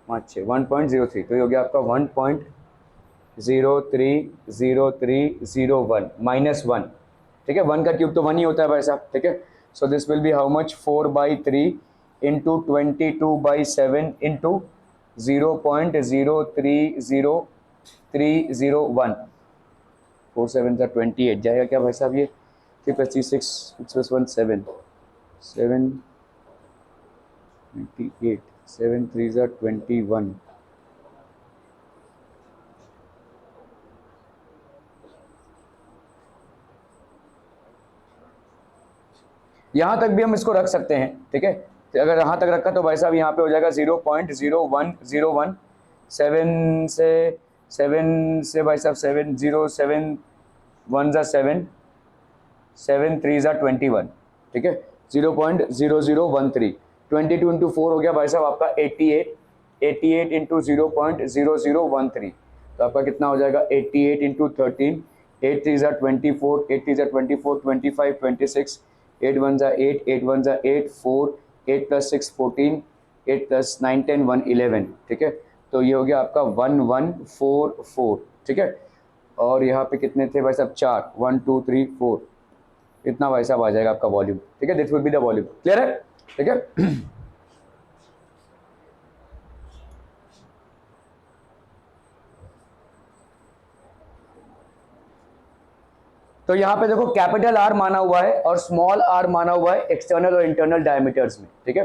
5 6 1.03 तो ये हो गया आपका 1.030301 -1. ठीक है, 1 का क्यूब तो 1 ही होता है भाई साहब. ठीक है, so this will be how much? 4/3 into 22/7 into 0.030301. 4 7 का 28 जाएगा क्या भाई साहब? ये 3 + 3 6 6 + 1 7 7 28 7 3 का 21. यहाँ तक भी हम इसको रख सकते हैं. ठीक है, तो अगर यहाँ तक रखा तो भाई साहब यहाँ पे हो जाएगा 0.0101. 7 से भाई साहब 7 0 7 1 ज़ा 7 7 3 ज़ा 21. ठीक है, 0.0013. 22 इंटू 4 हो गया भाई साहब आपका 88. 88 इंटू 0.0013 तो आपका कितना हो जाएगा? 88 इंटू 13. 8 3 ज़ा 24 8 3 ज़ा 24 25 26 8 1 ज़ा 8 8 1 ज़ा 8 4 8 + 6 14 8 + 9 10 1 11. ठीक है, तो ये हो गया आपका 1144. ठीक है, और यहाँ पे कितने थे भाई साहब, 4, 1 2 3 4, इतना भाई साहब आ जाएगा आपका वॉल्यूम, ठीक है, this will be the volume, clear है, ठीक है। तो यहाँ पे देखो कैपिटल आर माना हुआ है और स्मॉल आर माना हुआ है एक्सटर्नल और इंटरनल डायमीटर्स में, ठीक है।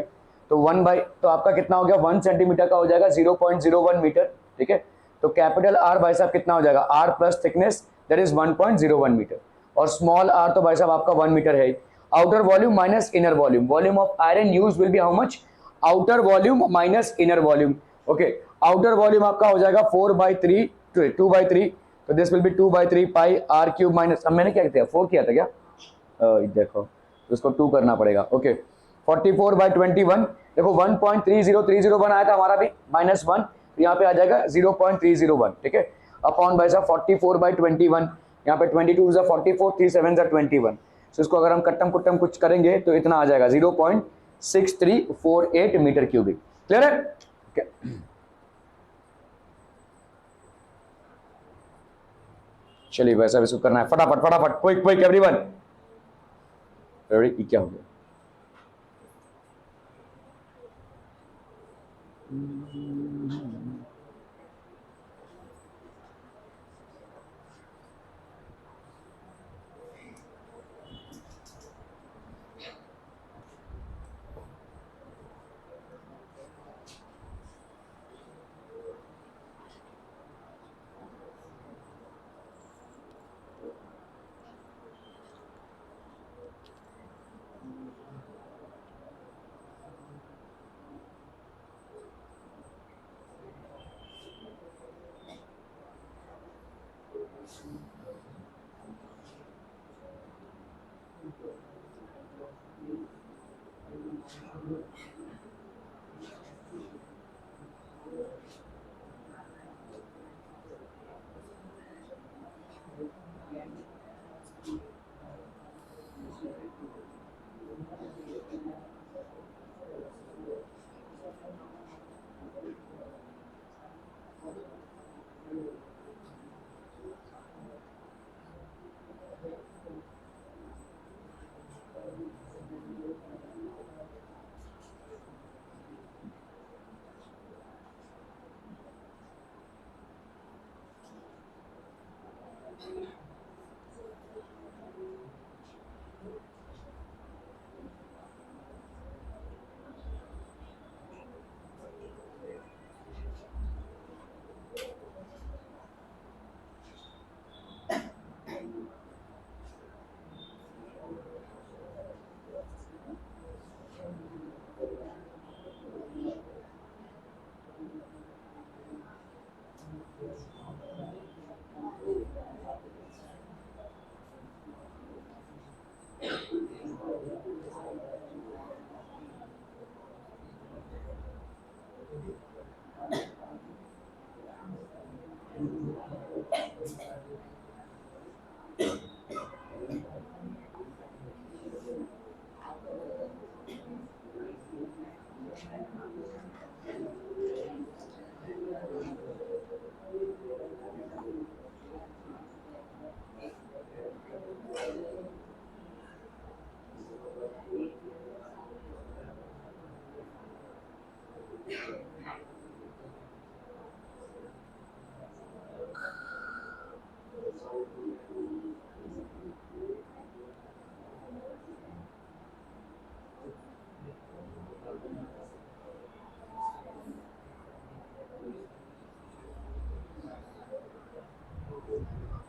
तो 1 बाई, तो आपका कितना हो गया, 1 सेंटीमीटर का हो जाएगा 0.01 मीटर, ठीक है। तो कैपिटल आर भाई साहब कितना हो जाएगा, r plus thickness that is 1.01 metre, और स्मॉल आर तो भाई साहब आपका 1 मीटर है। Outer volume minus inner volume, volume of iron use will be how much, outer volume minus inner volume, okay. Outer volume आपका हो जाएगा 4/3 2/3, तो this will be 2/3 pi are cube minus, अब मैंने क्या किया, 4 किया था क्या, देखो तो इसको 2 करना पड़ेगा, ओके। 44/21, देखो 1.30301 आया था हमारा भी, -1, तो यहाँ पे आ जाएगा 0.301, ठीक है, अपॉन भाई साहब 44/21, यहाँ पे 22 is 44, 3 7 is 21, तो इसको अगर हम कट्टम कुट्टम कुछ करेंगे तो इतना आ जाएगा 0.6348 मीटर क्यूबिक, क्लियर है, okay. चलिए वैसा इसको करना है, फटाफट फटाफट, क्विक क्विक एवरीवन, रेडी, क्या हो गया,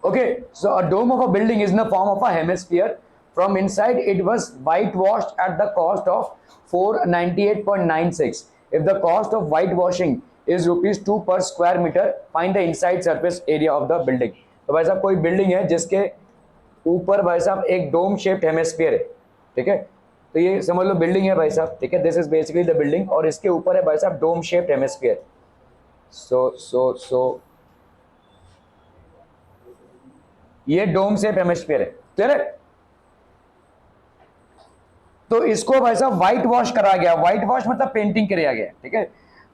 Okay, so a dome of a building is in the form of a hemisphere. From inside, it was whitewashed at the cost of 498.96. If the cost of whitewashing is ₹2 per square meter, find the inside surface area of the building. तो भाई साहब कोई building है जिसके ऊपर भाई साहब एक डोम शेप्ड हेमिस्फीयर है, ठीक है, तो ये समझ लो बिल्डिंग है भाई साहब, ठीक है, this is basically the building, और इसके ऊपर है भाई साहब डोम शेप्ड हेमिस्फीयर। सो ये डोम शेप हेमिस्फीयर है, क्लियर है। तो इसको भाई साहब व्हाइट वॉश करा गया, व्हाइट वॉश मतलब पेंटिंग किया गया, ठीक है।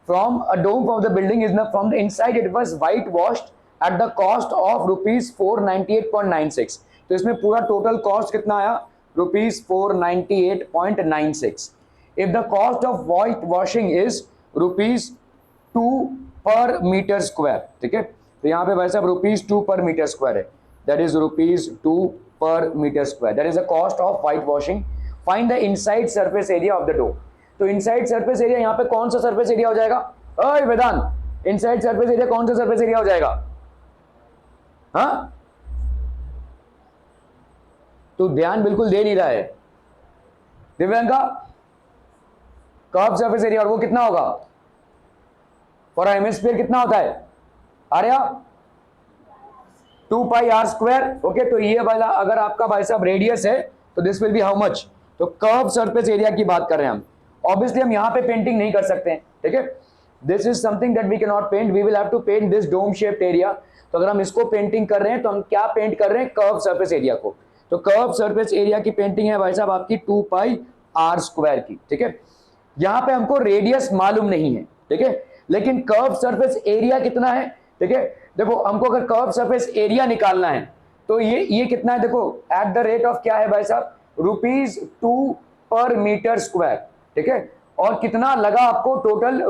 From a dome of the building is from the inside it was white washed at the cost of ₹498.96। तो इसमें पूरा टोटल कॉस्ट कितना आया, ₹498.96। If the cost of white washing is ₹2 per metre square, ठीक है, तो यहाँ पे भाई साहब ₹2 पर मीटर स्क्वायर है, that is ₹2 per metre square, that is the cost of white washing. Find the inside surface area of the dome. तो inside surface area यहाँ पे कौन सा सरफेस एरिया हो जाएगा, ओए वेदांत, इनसाइड सरफेस एरिया कौन सा सरफेस एरिया हो जाएगा, हाँ, तो ध्यान बिल्कुल दे नहीं रहा है दिव्यांका, कर्व सरफेस एरिया, और वो कितना होगा फॉर हेमिस्फीयर, कितना होता है Arya, 2 pi are square. Okay, तो ये वाला अगर आपका भाई साहब रेडियस है तो this will be how much, तो कर्व सरफेस एरिया की बात कर रहे हैं हम। ऑब्वियसली हम यहां पे पेंटिंग नहीं कर सकते हैं, ठीक है, this is something that we can not paint, we will have to paint this dome shaped area. तो अगर हम इसको पेंटिंग कर रहे हैं तो हम क्या पेंट कर रहे हैं, कर्व सरफेस एरिया को। तो कर्व सरफेस एरिया की पेंटिंग है भाई साहब आपकी 2 पाई आर स्क्वायर की, ठीक है। यहां पे हमको रेडियस मालूम नहीं है, ठीक है, लेकिन कर्व सरफेस एरिया कितना है, ठीक है। देखो हमको अगर कर्व सरफेस एरिया निकालना है तो ये कितना है, देखो एट द रेट ऑफ क्या है भाई साहब, ₹2 पर मीटर स्क्वायर, ठीक है, और कितना लगा आपको टोटल,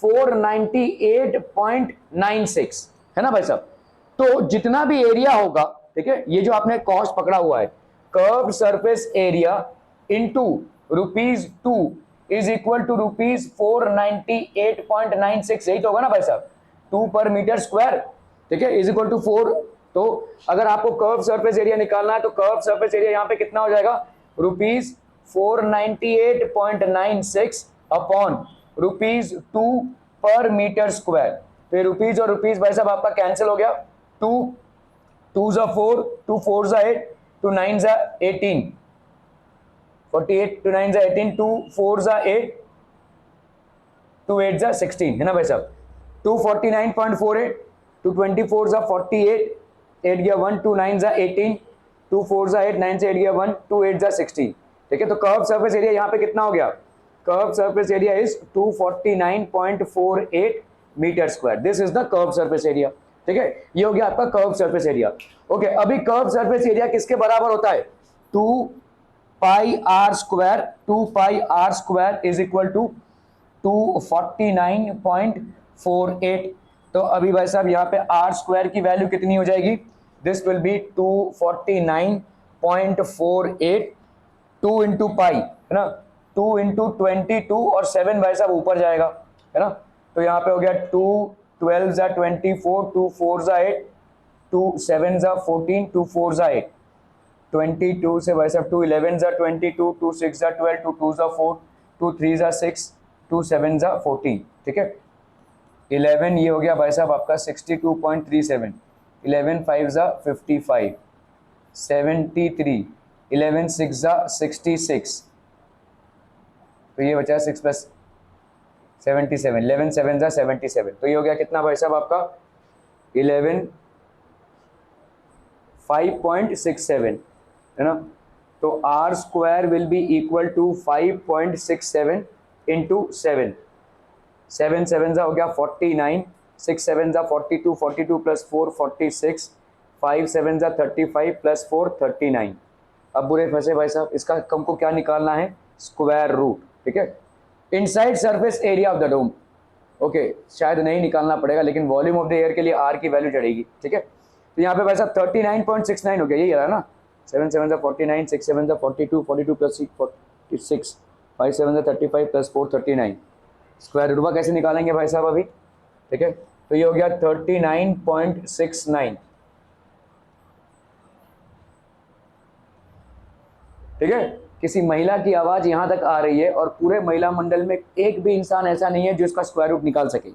₹498.96, है ना भाई साहब। तो जितना भी एरिया होगा, ठीक है, ये जो आपने कॉस्ट पकड़ा हुआ है, curve surface area into ₹2 is equal to ₹498.96, यही तो होगा ना भाई साहब, 2 पर मीटर स्क्वायर, ठीक है, इज इक्वल टू 4। तो अगर आपको कर्व सरफेस एरिया निकालना है तो कर्व सरफेस एरिया यहां पे कितना हो जाएगा, ₹498.96 अपॉन ₹2 पर मीटर स्क्वायर। तो रुपीज और रुपीज भाई साहब आपका कैंसिल हो गया, 2 2 जा 4, 2 4 जा 8, 2 9 जा 18, 48, 2 9 जा 18, 2 4 जा 8, 2 8 जा 16, है ना भाई साहब, 249.48, 2 24 जा 48, 8 गया 1, 2 9 जा 18, 2 4 जा 8, 9 से 8 गया 1, 2 8 जा 16, ठीक है। तो कर्व सरफेस एरिया यहाँ पे कितना हो गया, curve surface area is 249.48 metre square, this is the curve surface area, ठीक है, ये हो गया आपका कर्व सरफेस एरिया। ओके, अभी कर्व सरफेस एरिया किसके बराबर होता है, 2 pi are square, 2 pi are square is equal to 249.48। तो अभी भाई साहब यहाँ पे आर स्क्वायर की वैल्यू कितनी हो जाएगी, this will be 249.48, 2 into pi, है ना, 2 इंटू 22 और 7 भाई साहब ऊपर जाएगा, है ना, तो यहाँ पे हो गया 2 12 जा 24, 2 4 जा 8, 2 7 जा 14, 2 4 जा 8, 22 से भाई साहब 2 11 जा 22, 2 6 जा 12, 2 2 जा 4, 2 3 जा 6, 2 7 जा 14, ठीक है, 11 ये हो गया भाई साहब आपका 62.37, 11 5 जा 55, 73, 11 6 जा 66, तो ये बचा 6 प्लस 77, 11 7 जा 77, तो ये हो गया कितना भाई साहब आपका 11 5.67, है ना। तो r square will be equal to 5.67 into 7, 7 7 जा हो गया 49, 6 7 जा 42, 42 प्लस 4 46, 5 7 जा 35 प्लस 4 39। अब बुरे फंसे भाई साहब, इसका हमको क्या निकालना है, स्क्वायर रूट, ठीक है, inside surface area of the dome. Okay, शायद नहीं निकालना पड़ेगा, लेकिन वॉल्यूम ऑफ द एयर के लिए आर की वैल्यू चढ़ेगी, ठीक है। तो यहाँ पे भाई साहब 39.69 हो गया, यही रहा ना, 7 7 जा 49, 6 7 जा 42, 42 प्लस 46, 5 7 जा 35 प्लस 4 39, स्क्वायर रूट कैसे निकालेंगे भाई साहब अभी, ठीक है। तो ये हो गया 39.69, ठीक है। किसी महिला की आवाज यहां तक आ रही है और पूरे महिला मंडल में एक भी इंसान ऐसा नहीं है जो इसका स्क्वायर रूट निकाल सके,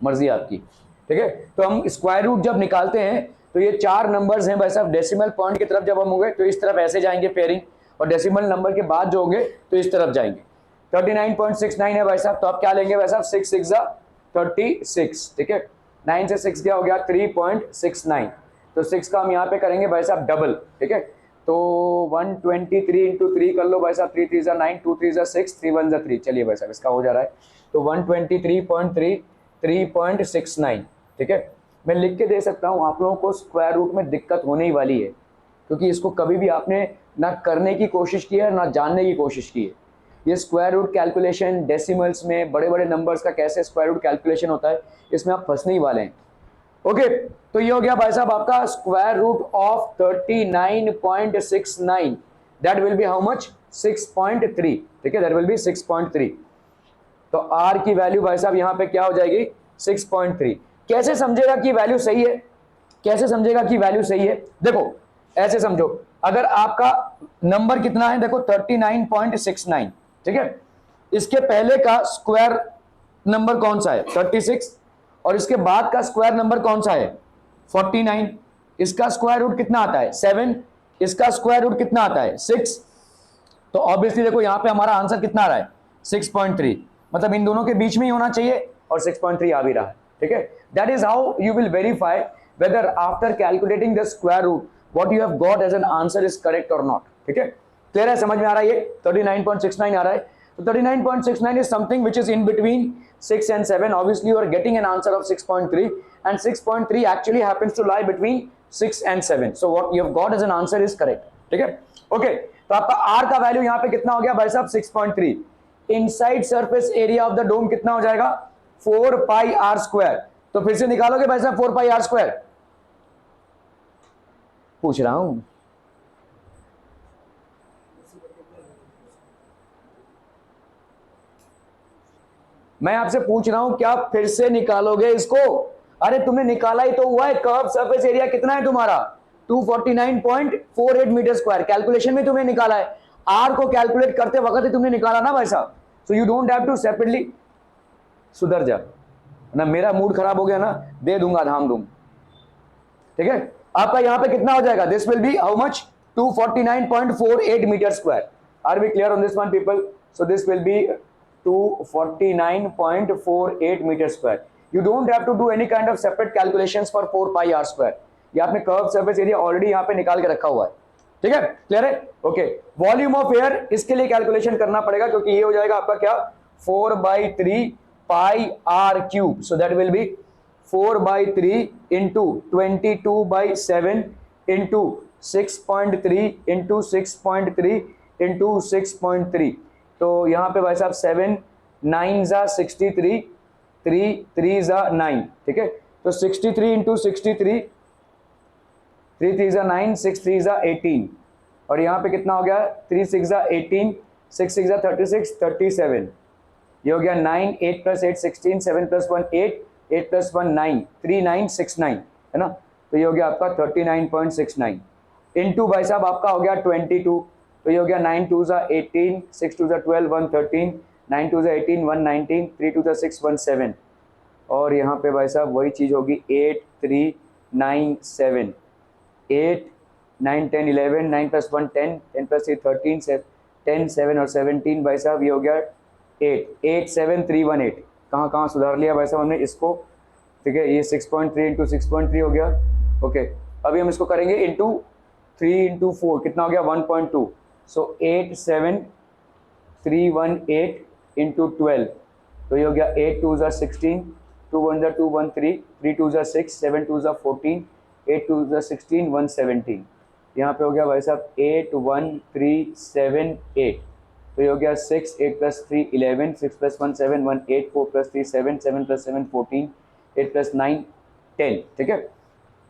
मर्जी आपकी, ठीक है। तो हम स्क्वायर रूट जब निकालते हैं तो ये 4 नंबर्स हैं भाई साहब, डेसिमल पॉइंट की तरफ जब हम होंगे तो इस तरफ ऐसे जाएंगे पेयरिंग, और डेसिमल नंबर के बाद जो होंगे तो इस तरफ जाएंगे। 39.69 है भाई साहब, तो आप क्या लेंगे भाई साहब, 6 6 जा 36, ठीक है, 9 से 6 गया हो गया 3.69, तो 6 का हम यहाँ पे करेंगे भाई साहब डबल, ठीक है। तो 123 इंटू 3 कर लो भाई साहब, 3 3 जा 9, 2 3 जा 6, 3 1 जा 3, चलिए भाई साहब इसका हो जा रहा है, तो 123.3 3.69, ठीक है, मैं लिख के दे सकता हूँ, आप लोगों को स्क्वायर रूट में दिक्कत होने ही वाली है, क्योंकि इसको कभी भी आपने ना करने की कोशिश की है ना जानने की कोशिश की है। ये स्क्वायर रूट कैलकुलेशन, डेसिमल्स में बड़े बड़े नंबर्स का कैसे स्क्वायर रूट कैलकुलेशन होता है, इसमें आप फंसने ही वाले हैं। ओके, तो ये हो गया भाई साहब आपका square root of 39.69, that will be how much, 6.3, ठीक है, दैट विल बी 6.3। तो आर की वैल्यू भाई साहब यहां पे क्या हो जाएगी, 6.3। कैसे समझेगा कि वैल्यू सही है, कैसे समझेगा कि वैल्यू सही है, देखो ऐसे समझो, अगर आपका नंबर कितना है, देखो 39.69, ठीक है, इसके पहले का स्क्वायर नंबर कौन सा है, 36, और इसके बाद का स्क्वायर नंबर कौन सा है, 49, इसका स्क्वायर रूट कितना आता है, 7, इसका स्क्वायर रूट कितना आता है, 6। तो ऑब्वियसली देखो यहां पे हमारा आंसर कितना आ रहा है, 6.3, मतलब इन दोनों के बीच में ही होना चाहिए, और 6.3 आ भी रहा है, ठीक है। That is how you will verify whether after calculating the square root what you have got as an answer is correct और नॉट, ठीक है। क्लियर है, समझ में आ रहा है, ये 39.69 आ रहा है, तो 39.69 is something which is in between 6 and 7. Obviously you are getting an answer of 6.3, and 6.3 actually happens to lie between 6 and 7. So what you have got as an answer is correct, ठीक है। Okay, तो आपका r का value यहां पे कितना हो गया भाई साहब, 6.3। Inside surface area of the dome कितना हो जाएगा, 4 पाई आर स्क्वायर। तो फिर से निकालोगे भाई साहब 4 पाई आर स्क्वायर, पूछ रहा हूं, मैं आपसे पूछ रहा हूं, क्या फिर से निकालोगे इसको? अरे तुमने निकाला ही तो हुआ है, कर्व सरफेस एरिया कितना है तुम्हारा, 249.48 मीटर स्क्वायर, कैलकुलेशन में तुमने निकाला है, आर को कैलकुलेट करते वक्त ही तुमने निकाला ना भाई साहब। So you don't have to separately, सुधर जा ना, मेरा मूड खराब हो गया ना, दे दूंगा धाम धूम, ठीक है। आपका यहां पे कितना हो जाएगा, this will be how much, 249.48 metre square. Are we clear on this one people? So this will be 249.48 meter square. You don't have to do any kind of separate calculations for 4 pi r square. ये आपने curve surface area already यहाँ पे निकाल के रखा हुआ है, ठीक है, क्लियर है। ओके, वॉल्यूम ऑफ एयर, इसके लिए कैलकुलेशन करना पड़ेगा, क्योंकि ये हो जाएगा आपका क्या, 4/3 pi are cube. So that will be 4/3 into 22/7 into 6.3 into 6.3 into 6.3। तो यहाँ पे भाई साहब 7 9 जा 63, 3 3 जा 9, ठीक है। तो 63 इंटू 63, 3 3 जा 9, 6 3 जा 18, और यहाँ पे कितना हो गया, 3 6 जा 18, 6 6 जा 36, 37, ये हो गया 9, 8 + 8 16, 7 + 1 8, 8 + 1 9, 3969, है ना। तो ये हो गया आपका 39.69 इंटू भाई साहब आपका हो गया 22, तो ये हो गया 9 2 जा 18, 6 2 जा 12, 113, 9 2 जा 18, 119, 3 2 जा 6, 17, और यहाँ पे भाई साहब वही चीज़ होगी 8 3 9 7, 8 9 10 11, 9 + 1 10, 10 + 3 13, 10 7 और 17 भाई साहब, ये हो गया 8 8 7 3 1 8। कहाँ सुधार लिया भाई साहब हमने इसको, ठीक है। ये 6.3 इंटू 6.3 हो गया। ओके, अभी हम इसको करेंगे इंटू 3 इंटू 4, कितना हो गया 1.2। सो 8 7 3 1 8 इंटू 12, तो ये हो गया 8 2 जा 16, 2 1 जा 2 1 3, 3 2 जा 6, 7 2 जा 14, 8 2 जा 16, 117। यहाँ पे हो गया भाई साहब 8 1 3 7 8, तो ये हो गया 6 8 + 3 11, 6 + 1 7 1 8, 4 + 3 7, 7 + 7 14, 8 + 9 10, ठीक है।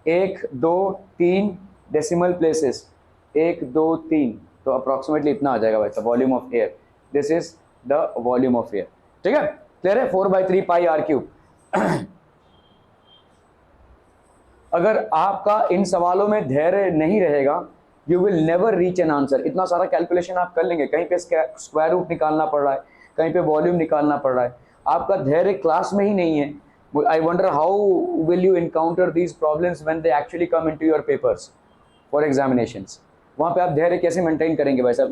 1 2 3 डेसिमल प्लेसेस, 1 2 3, तो अप्रॉक्सीमेटली इतना आ जाएगा भाई साहब volume of air. This is the volume of air, ठीक है, क्लियर है। 4/3 पाई आर क्यूब। अगर आपका इन सवालों में धैर्य नहीं रहेगा, you will never reach an answer. इतना सारा कैलकुलेशन आप कर लेंगे, कहीं पे स्क्वायर रूट निकालना पड़ रहा है, कहीं पे वॉल्यूम निकालना पड़ रहा है, आपका धैर्य क्लास में ही नहीं है। I wonder how will you encounter these problems when they actually come into your papers for examinations. वहाँ पे आप धैर्य कैसे मेंटेन करेंगे भाई साहब?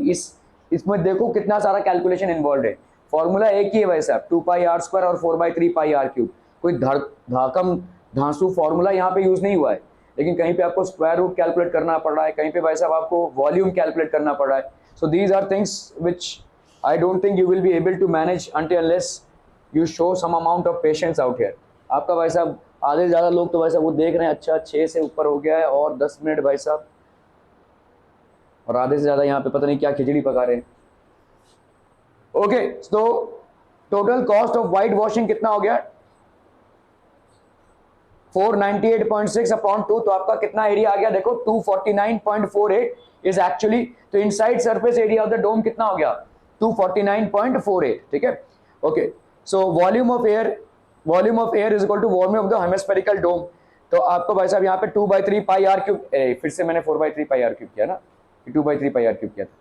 इसमें देखो कितना सारा कैलकुलेशन इन्वॉल्व है। फॉर्मूला एक ही है भाई साहब, 2 पाई आर स्क्वायर और 4/3 पाई आर क्यूब। कोई धाकम धांसू फॉर्मूला यहाँ पे यूज नहीं हुआ है, लेकिन कहीं पे आपको स्क्वायर रूट कैलकुलेट करना पड़ रहा है, कहीं पे भाई साहब आपको वॉल्यूम कैलकुलेट करना पड़ रहा है। So these are things which I don't think you will be able to manage until unless you show some amount of patience out here. आपका भाई साहब आधे से ज़्यादा लोग तो भाई साहब वो देख रहे हैं, अच्छा 6 से ऊपर हो गया है और 10 मिनट भाई साहब, और आधे से ज़्यादा यहाँ पे पता नहीं क्या खिचड़ी पका रहे हैं। ओके, तो total cost of white washing कितना हो गया? 498.6 अपॉन 2, तो आपका कितना एरिया आ गया देखो, 249.48 इज एक्चुअली, तो inside surface area of the dome कितना हो गया? 249.48, ठीक है। Okay, so volume of air is equal to volume of the hemispherical dome. तो आपको भाई साहब यहाँ पे 2/3 पाई आर क्यूब, फिर से मैंने 4/3 पाई आर क्यूब किया ना, 2/3 पाई आर क्यूब किया था,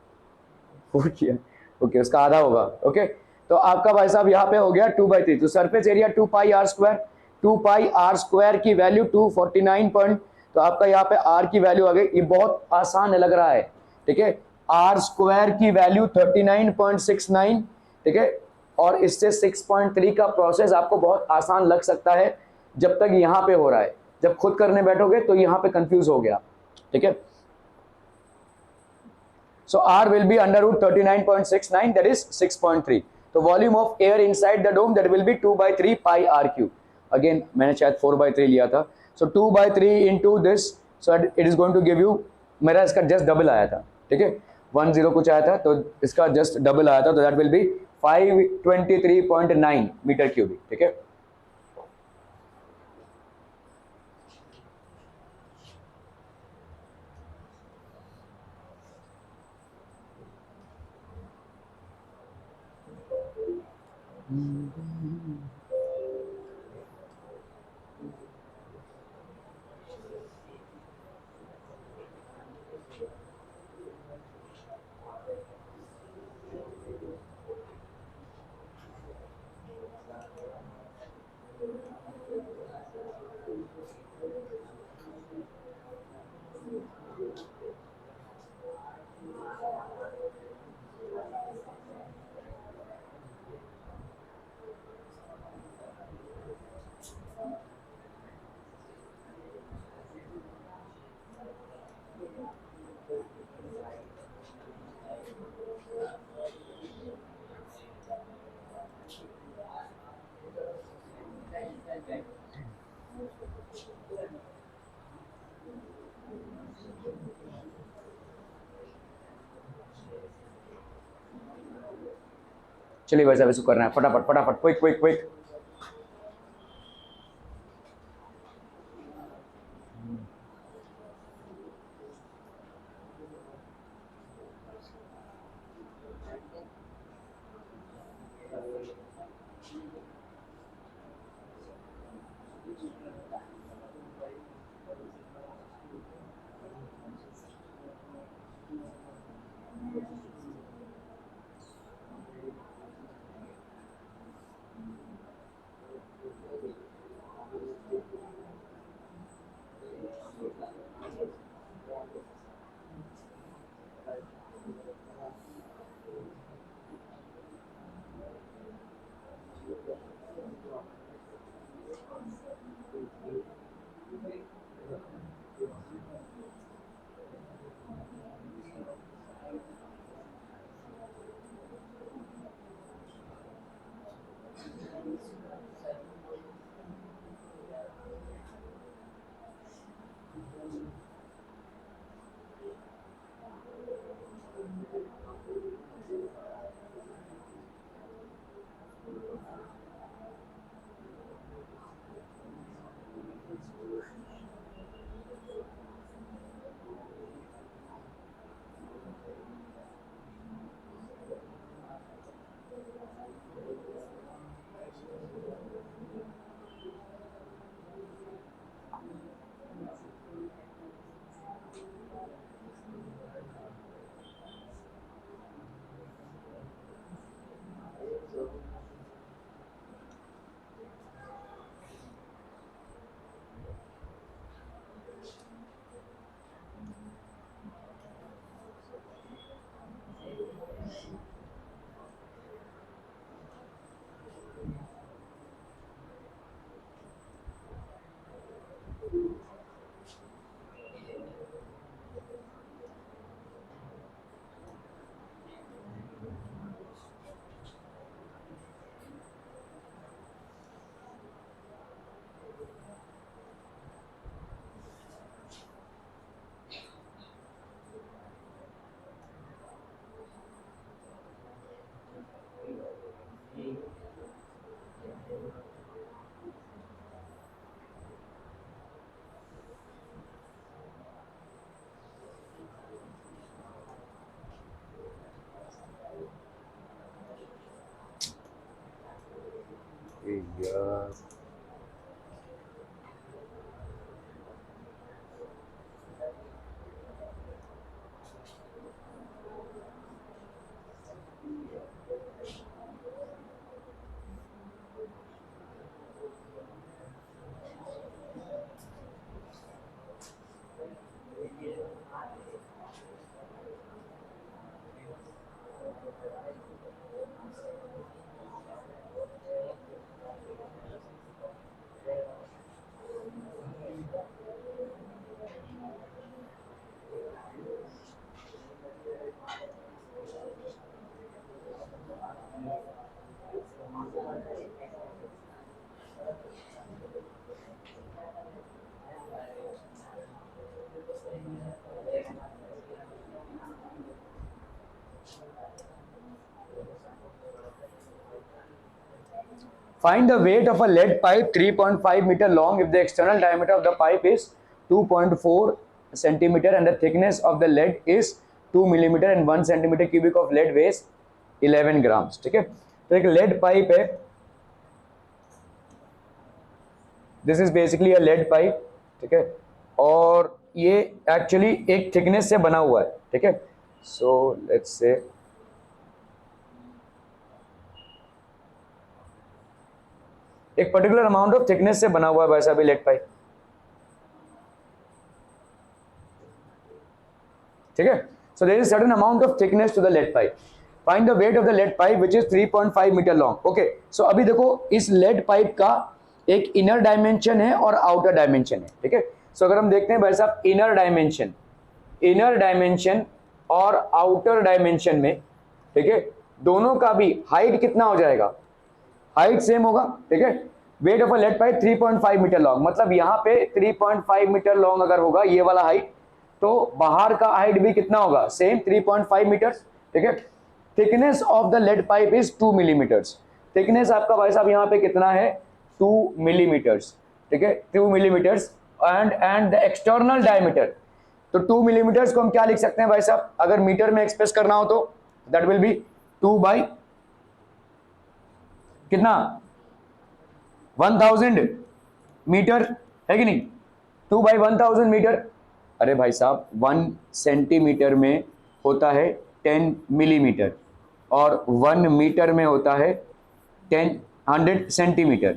फोर किया, ओके, उसका आधा होगा। ओके, तो आपका भाई साहब यहाँ पे हो गया 2/3, तो surface area 2 pi are square, 2 pi are square की वैल्यू 249 पॉइंट, तो आपका यहाँ पे आर की वैल्यू आ गई, ये बहुत आसान लग रहा है, ठीक है, आर स्क्वायर की वैल्यू 39.69, ठीक है, और इससे 6.3 का प्रोसेस आपको बहुत आसान लग सकता है जब तक यहाँ पे हो रहा है, जब खुद करने बैठोगे तो यहाँ पे कंफ्यूज हो गया, ठीक है। So R will be under root 39.69, that is 6.3. So volume of air inside the dome, that will be 2/3 pi r cube. Again मैंने शायद 4/3 लिया था, so 2/3 into this, so it is going to give you, मेरा इसका just double आया था, ठीक है, 10 कुछ आया था, तो इसका just double आया था, तो that will be 523.9 metre cubic, ठीक है। चलिए वैसा वैसे करना है, फटाफट फटाफट, क्विक क्विक क्विक। यार find the weight of a lead pipe 3.5 meter long if the external diameter of the pipe is 2.4 centimeter and the thickness of the lead is 2 millimeter and 1 centimeter cubic of lead weighs 11 grams. ठीक है, तो एक lead pipe है, this is basically a lead pipe. ठीक है, और ये actually एक थिकनेस से बना हुआ है. ठीक है, सो लेट्स से एक पर्टिकुलर अमाउंट ऑफ थिकनेस से बना हुआ है वैसा भी लेड पाइप. ठीक है, so there is certain amount of thickness to the lead pipe. Find the weight of the lead pipe which is 3.5 metre long. Okay, so अभी देखो इस लेड पाइप का एक इनर डायमेंशन है और आउटर डायमेंशन है. ठीक है, सो अगर हम देखते हैं भाई साहब इनर डायमेंशन और आउटर डायमेंशन में, ठीक है, दोनों का भी हाइट कितना हो जाएगा, हाइट सेम होगा. ठीक है, weight of a lead pipe 3.5 metre long, मतलब यहाँ पे 3.5 मीटर लॉन्ग अगर होगा ये वाला हाइट, तो बाहर का हाइट भी कितना होगा, सेम 3.5 मीटर. ठीक है, thickness of the lead pipe is 2 millimetres. Thickness आपका भाई साहब यहाँ पे कितना है, 2 मिलीमीटर्स. ठीक है, 2 millimetres and the external diameter, तो 2 मिलीमीटर्स को हम क्या लिख सकते हैं भाई साहब, अगर मीटर में एक्सप्रेस करना हो तो दैट विल बी 2 बाई कितना 1000 मीटर, है कि नहीं, 2 बाई 1000 मीटर. अरे भाई साहब 1 सेंटीमीटर में होता है 10 मिलीमीटर और 1 मीटर में होता है 100 सेंटीमीटर.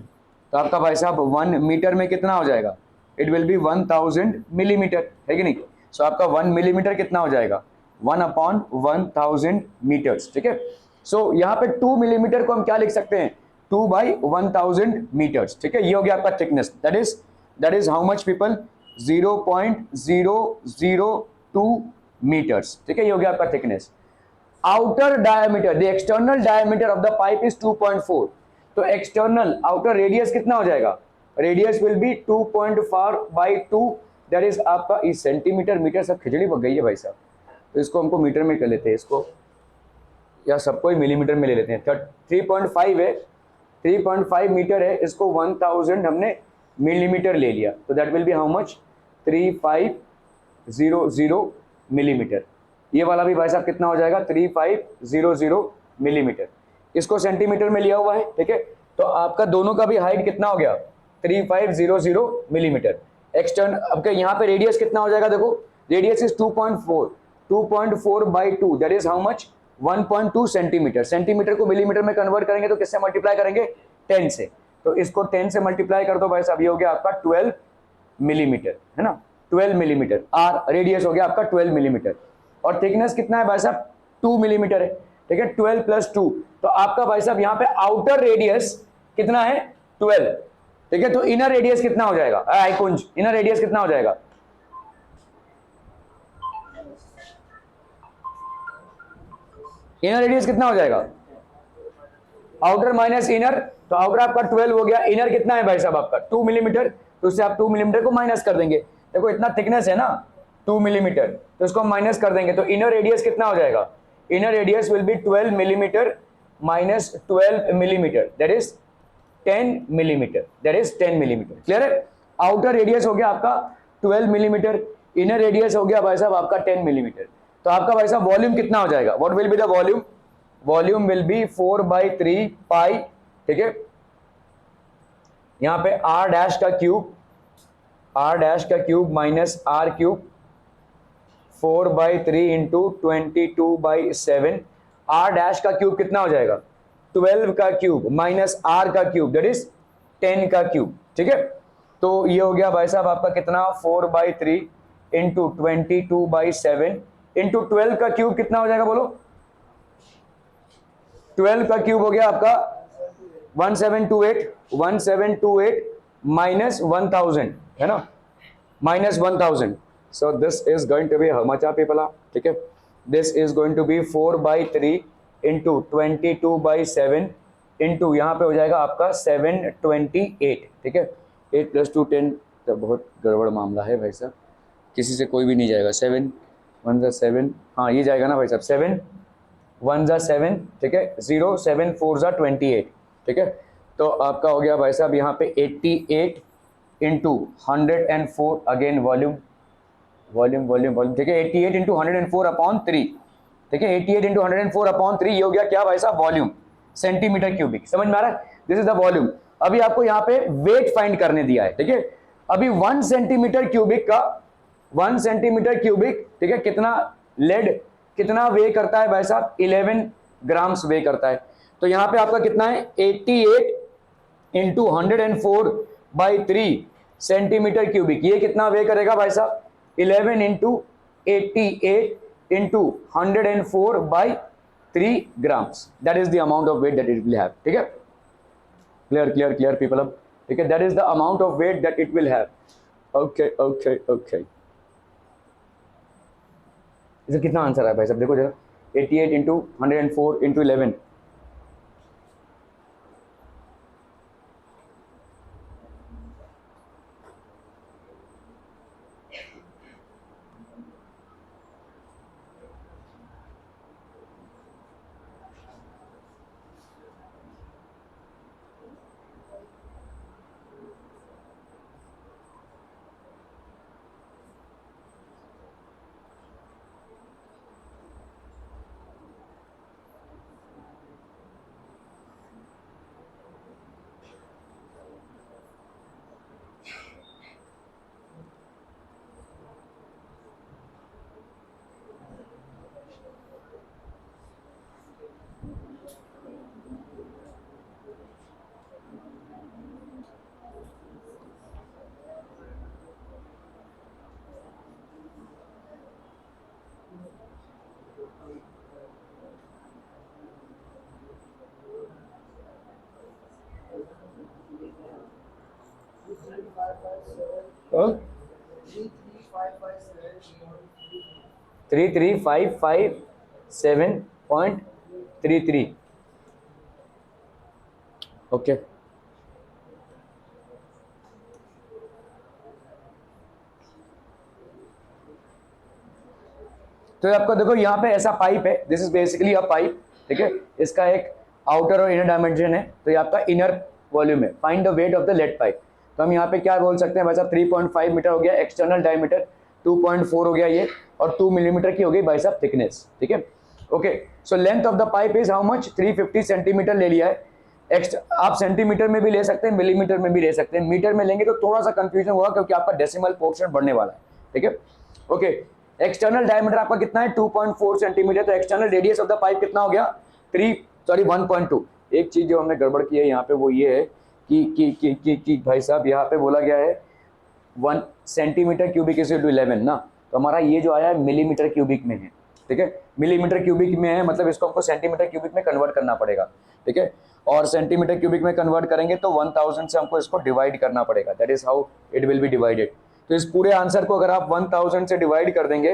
तो आपका भाई साहब 1 मीटर में कितना हो जाएगा, इट विल बी 1000 मिलीमीटर, है कि नहीं. सो आपका 1 मिलीमीटर कितना हो जाएगा, 1/1000 मीटर्स. ठीक है, सो यहाँ पे 2 मिलीमीटर को हम क्या लिख सकते हैं, 2 बाई 1000 मीटर्स. ठीक है, ये हो गया आपका thickness, that is how much people, 0.002 metres. ठीक है, ये हो गया आपका thickness. Outer diameter, the external diameter of the pipe is 2.4. तो एक्सटर्नल आउटर रेडियस कितना हो जाएगा, radius will be 2.4 by 2, that is आपका इस सेंटीमीटर मीटर सब खिचड़ी पक गई है भाई साहब. तो इसको हमको मीटर में कर लेते हैं, इसको या सबको ही मिलीमीटर में ले लेते हैं. 3.5 है, 3.5 मीटर है, इसको 1000 हमने मिलीमीटर ले लिया, तो that will be how much, 3500 millimetre. ये वाला भी भाई साहब कितना हो जाएगा, 3500 मिलीमीटर. इसको सेंटीमीटर में लिया हुआ है. ठीक है, तो आपका दोनों का भी हाइट कितना हो गया, 3500 मिलीमीटर. एक्सटर्न आपके यहाँ पे रेडियस कितना हो जाएगा, देखो radius is 2.4 by 2, that is how much, 1.2 centimetre. Centimetre को मिलीमीटर में कन्वर्ट करेंगे तो किससे मल्टीप्लाई करेंगे, 10 से. तो इसको 10 से मल्टीप्लाई कर दो भाई साहब, ये हो गया आपका 12 मिलीमीटर, है ना, 12 मिलीमीटर. आर रेडियस हो गया आपका 12 मिलीमीटर और थिकनेस कितना है भाई साहब, 2 मिलीमीटर है. ठीक है, 12 + 2, तो आपका भाई साहब यहाँ पे आउटर रेडियस कितना है, 12. ठीक है, तो इनर रेडियस कितना हो जाएगा, आइकुंज इनर रेडियस कितना हो जाएगा, इनर रेडियस कितना हो जाएगा, आउटर माइनस इनर, तो आउटर आपका 12 हो गया, इनर कितना है भाई साहब आपका 2 मिलीमीटर, तो उससे आप 2 मिलीमीटर को माइनस कर देंगे. देखो इतना थिकनेस है ना 2 मिलीमीटर, तो इसको हम माइनस कर देंगे, तो इनर रेडियस कितना हो जाएगा, inner radius will B 12 millimetre minus 12 millimetre, that is 10 millimetre, that is 10 millimetre. Clear है, आउटर रेडियस हो गया आपका 12 मिलीमीटर, इनर रेडियस हो गया भाई साहब आपका 10 मिलीमीटर. तो आपका भाई साहब वॉल्यूम कितना हो जाएगा, what will be the volume, volume will be 4/3 पाई. ठीक है, यहाँ पे r डैश का cube minus r cube 4/3 into 22/7। r dash का क्यूब कितना हो जाएगा 12 का क्यूब माइनस r का क्यूब दैट इज 10 का क्यूब। ठीक है, तो ये हो गया भाई साहब आपका कितना 4/3 इंटू 22/7 इंटू 12 का क्यूब कितना हो जाएगा बोलो। 12 का क्यूब हो गया आपका 1728 माइनस 1000 है ना, minus 1000। So this is going to be how much आप पीपल। ठीक है, this is going to be 4/3 into 22/7 into यहाँ पे हो जाएगा आपका 728। ठीक है, 8 + 2 10, तो बहुत गड़बड़ मामला है भाई साहब, किसी से कोई भी नहीं जाएगा। 7 1 7, हाँ ये जाएगा ना भाई साहब, 7 1 7। ठीक है, 0 7 4 28। ठीक है, तो आपका हो गया भाई साहब यहाँ पे 88 इंटू 104 अगेन वॉल्यूम। ठीक है, 88 इंटू 104/3। ठीक है, 88 इंटू 104/3 ये हो गया क्या भाई साहब वॉल्यूम, सेंटीमीटर क्यूबिक। समझ में आ रहा है, दिस इज द वॉल्यूम। अभी आपको यहाँ पे वेट फाइंड करने दिया है। ठीक है, अभी 1 सेंटीमीटर क्यूबिक का 1 सेंटीमीटर क्यूबिक, ठीक है, कितना लेड कितना वे करता है भाई साहब 11 ग्राम्स वे करता है। तो यहाँ पे आपका कितना है 88 इंटू 104/3 सेंटीमीटर क्यूबिक, ये कितना वे करेगा भाई साहब 11 into 88 into 104/3 grams, that is the amount of weight that it will have. ठीक है, क्लियर पीपल अब। ठीक है, that is the amount of weight that it will have. Okay, इसे कितना आंसर है भाई साहब देखो जरा, 88 इंटू 104 इंटू 11। Oh? 33557.33। ओके, तो आपको देखो यहाँ पे ऐसा पाइप है, this is basically a pipe. ठीक है, इसका एक आउटर और इनर डायमेंशन है, तो ये आपका इनर वॉल्यूम है। Find the weight of the lead pipe. तो हम यहाँ पे क्या बोल सकते हैं भाई साहब 3.5 मीटर हो गया एक्सटर्नल डायमीटर, 2.4 हो गया ये, और 2 मिलीमीटर की हो गई भाई साहब थिकनेस। ठीक है, okay, so length of the pipe is how much 350 centimetre ले लिया है। आप सेंटीमीटर में भी ले सकते हैं, मिलीमीटर में भी ले सकते हैं। मीटर में लेंगे तो थोड़ा सा कंफ्यूजन होगा क्योंकि आपका डेसिमल पोर्शन बढ़ने वाला है। ठीक है, ओके, एक्सटर्नल डायमीटर आपका कितना है 2.4 सेंटीमीटर, तो external radius of the pipe कितना हो गया 1.2। एक चीज जो हमने गड़बड़ की है यहाँ पे वो ये है कि भाई साहब यहाँ पे बोला गया है 1 सेंटीमीटर क्यूबिक इज टू 11 ना, तो हमारा ये जो आया है मिलीमीटर क्यूबिक में है। ठीक है, मिलीमीटर क्यूबिक में है, मतलब इसको हमको सेंटीमीटर क्यूबिक में कन्वर्ट करना पड़ेगा। ठीक है, और सेंटीमीटर क्यूबिक में कन्वर्ट करेंगे तो 1000 से हमको इसको डिवाइड करना पड़ेगा, that is how it will B divided. तो इस पूरे आंसर को अगर आप 1000 से डिवाइड कर देंगे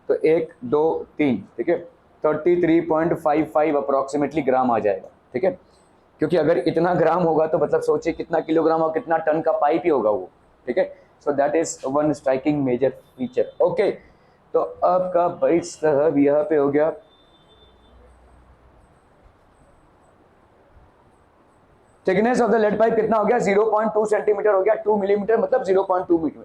तो 1 2 3, ठीक है, 33.55 अप्रोक्सीमेटली ग्राम आ जाएगा। ठीक है, क्योंकि अगर इतना ग्राम होगा तो मतलब सोचिए कितना किलोग्राम और कितना टन का पाइप ही होगा वो। ठीक है, so that is one striking major feature. Okay, तो आपका भाई साहब यहाँ पे हो गया thickness of the lead pipe कितना हो गया 0.2 सेंटीमीटर हो गया, 2 मिलीमीटर मतलब 0.2 metre.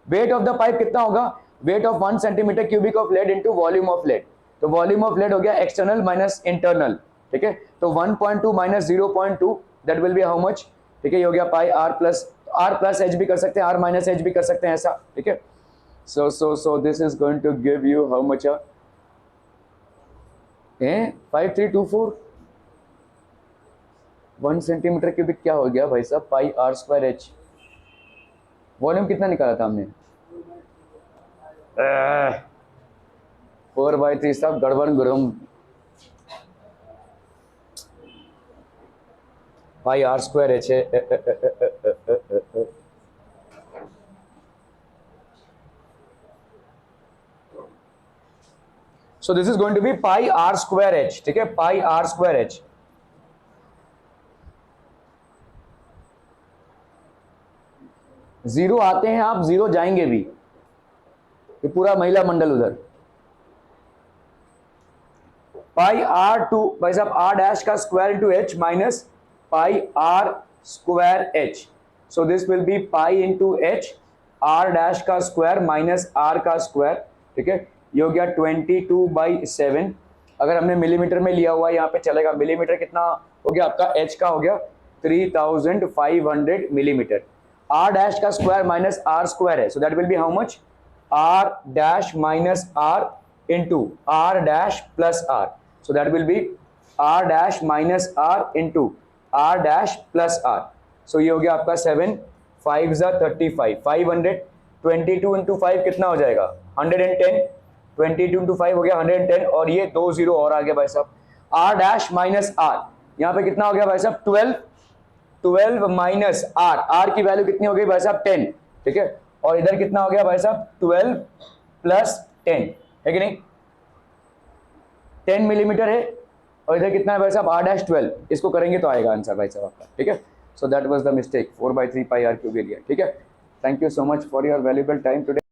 Weight of the pipe कितना होगा, weight of 1 centimetre cubic of lead into volume of lead. तो वॉल्यूम ऑफ लेड हो गया एक्सटर्नल माइनस इंटरनल। ठीक है, तो 1.2 minus 0.2 that will be how much ठीक है, ये हो गया पाई आर प्लस एच भी कर सकते हैं, आर माइनस एच भी कर सकते हैं ऐसा, ठीक है। So this is going to give you how much 5324 1 centimetre cubic क्या हो गया भाई साहब, pi are square h. Volume कितना निकाला था हमने, 4/3 साहब, गड़बड़ गुरम। पाई आर स्क्वायर एच है, so this is going to be pi are square h, ठीक है, pi are square h. Zero आते हैं आप, जीरो जाएंगे भी, ये पूरा महिला मंडल उधर। पाई आर टू भाई साहब आर डैश का square into h minus pi are square h, so this will be pi into h r dash का स्क्वायर माइनस आर का स्क्वायर, ठीक है। ये हो गया 22/7। अगर हमने मिलीमीटर में लिया हुआ है यहाँ पे चलेगा, मिलीमीटर कितना हो गया आपका, एच का हो गया 3500 मिलीमीटर। आर डैश का स्क्वायर माइनस आर स्क्वायर है, so that will be how much, r dash minus r into r dash plus r, so that will be r dash minus r into r dash plus r. So ये हो गया आपका 7 5 35 500, 22 into 5 कितना हो जाएगा 110, 22 into 5 हो गया 110, और ये 2 जीरो और आ गया भाई साहब। आर डैश माइनस आर यहाँ पे कितना हो गया भाई साहब 12 माइनस आर, आर की वैल्यू कितनी हो गई भाई साहब 10, ठीक है। और इधर कितना हो गया भाई साहब 12 प्लस 10 है कि नहीं, 10 मिलीमीटर है, और इधर कितना है भाई साहब आर डैश 12, इसको करेंगे तो आएगा आंसर भाई साहब आपका, ठीक है। So that was the mistake, 4/3 pi are cube area, ठीक है। Thank you so much for your valuable time today.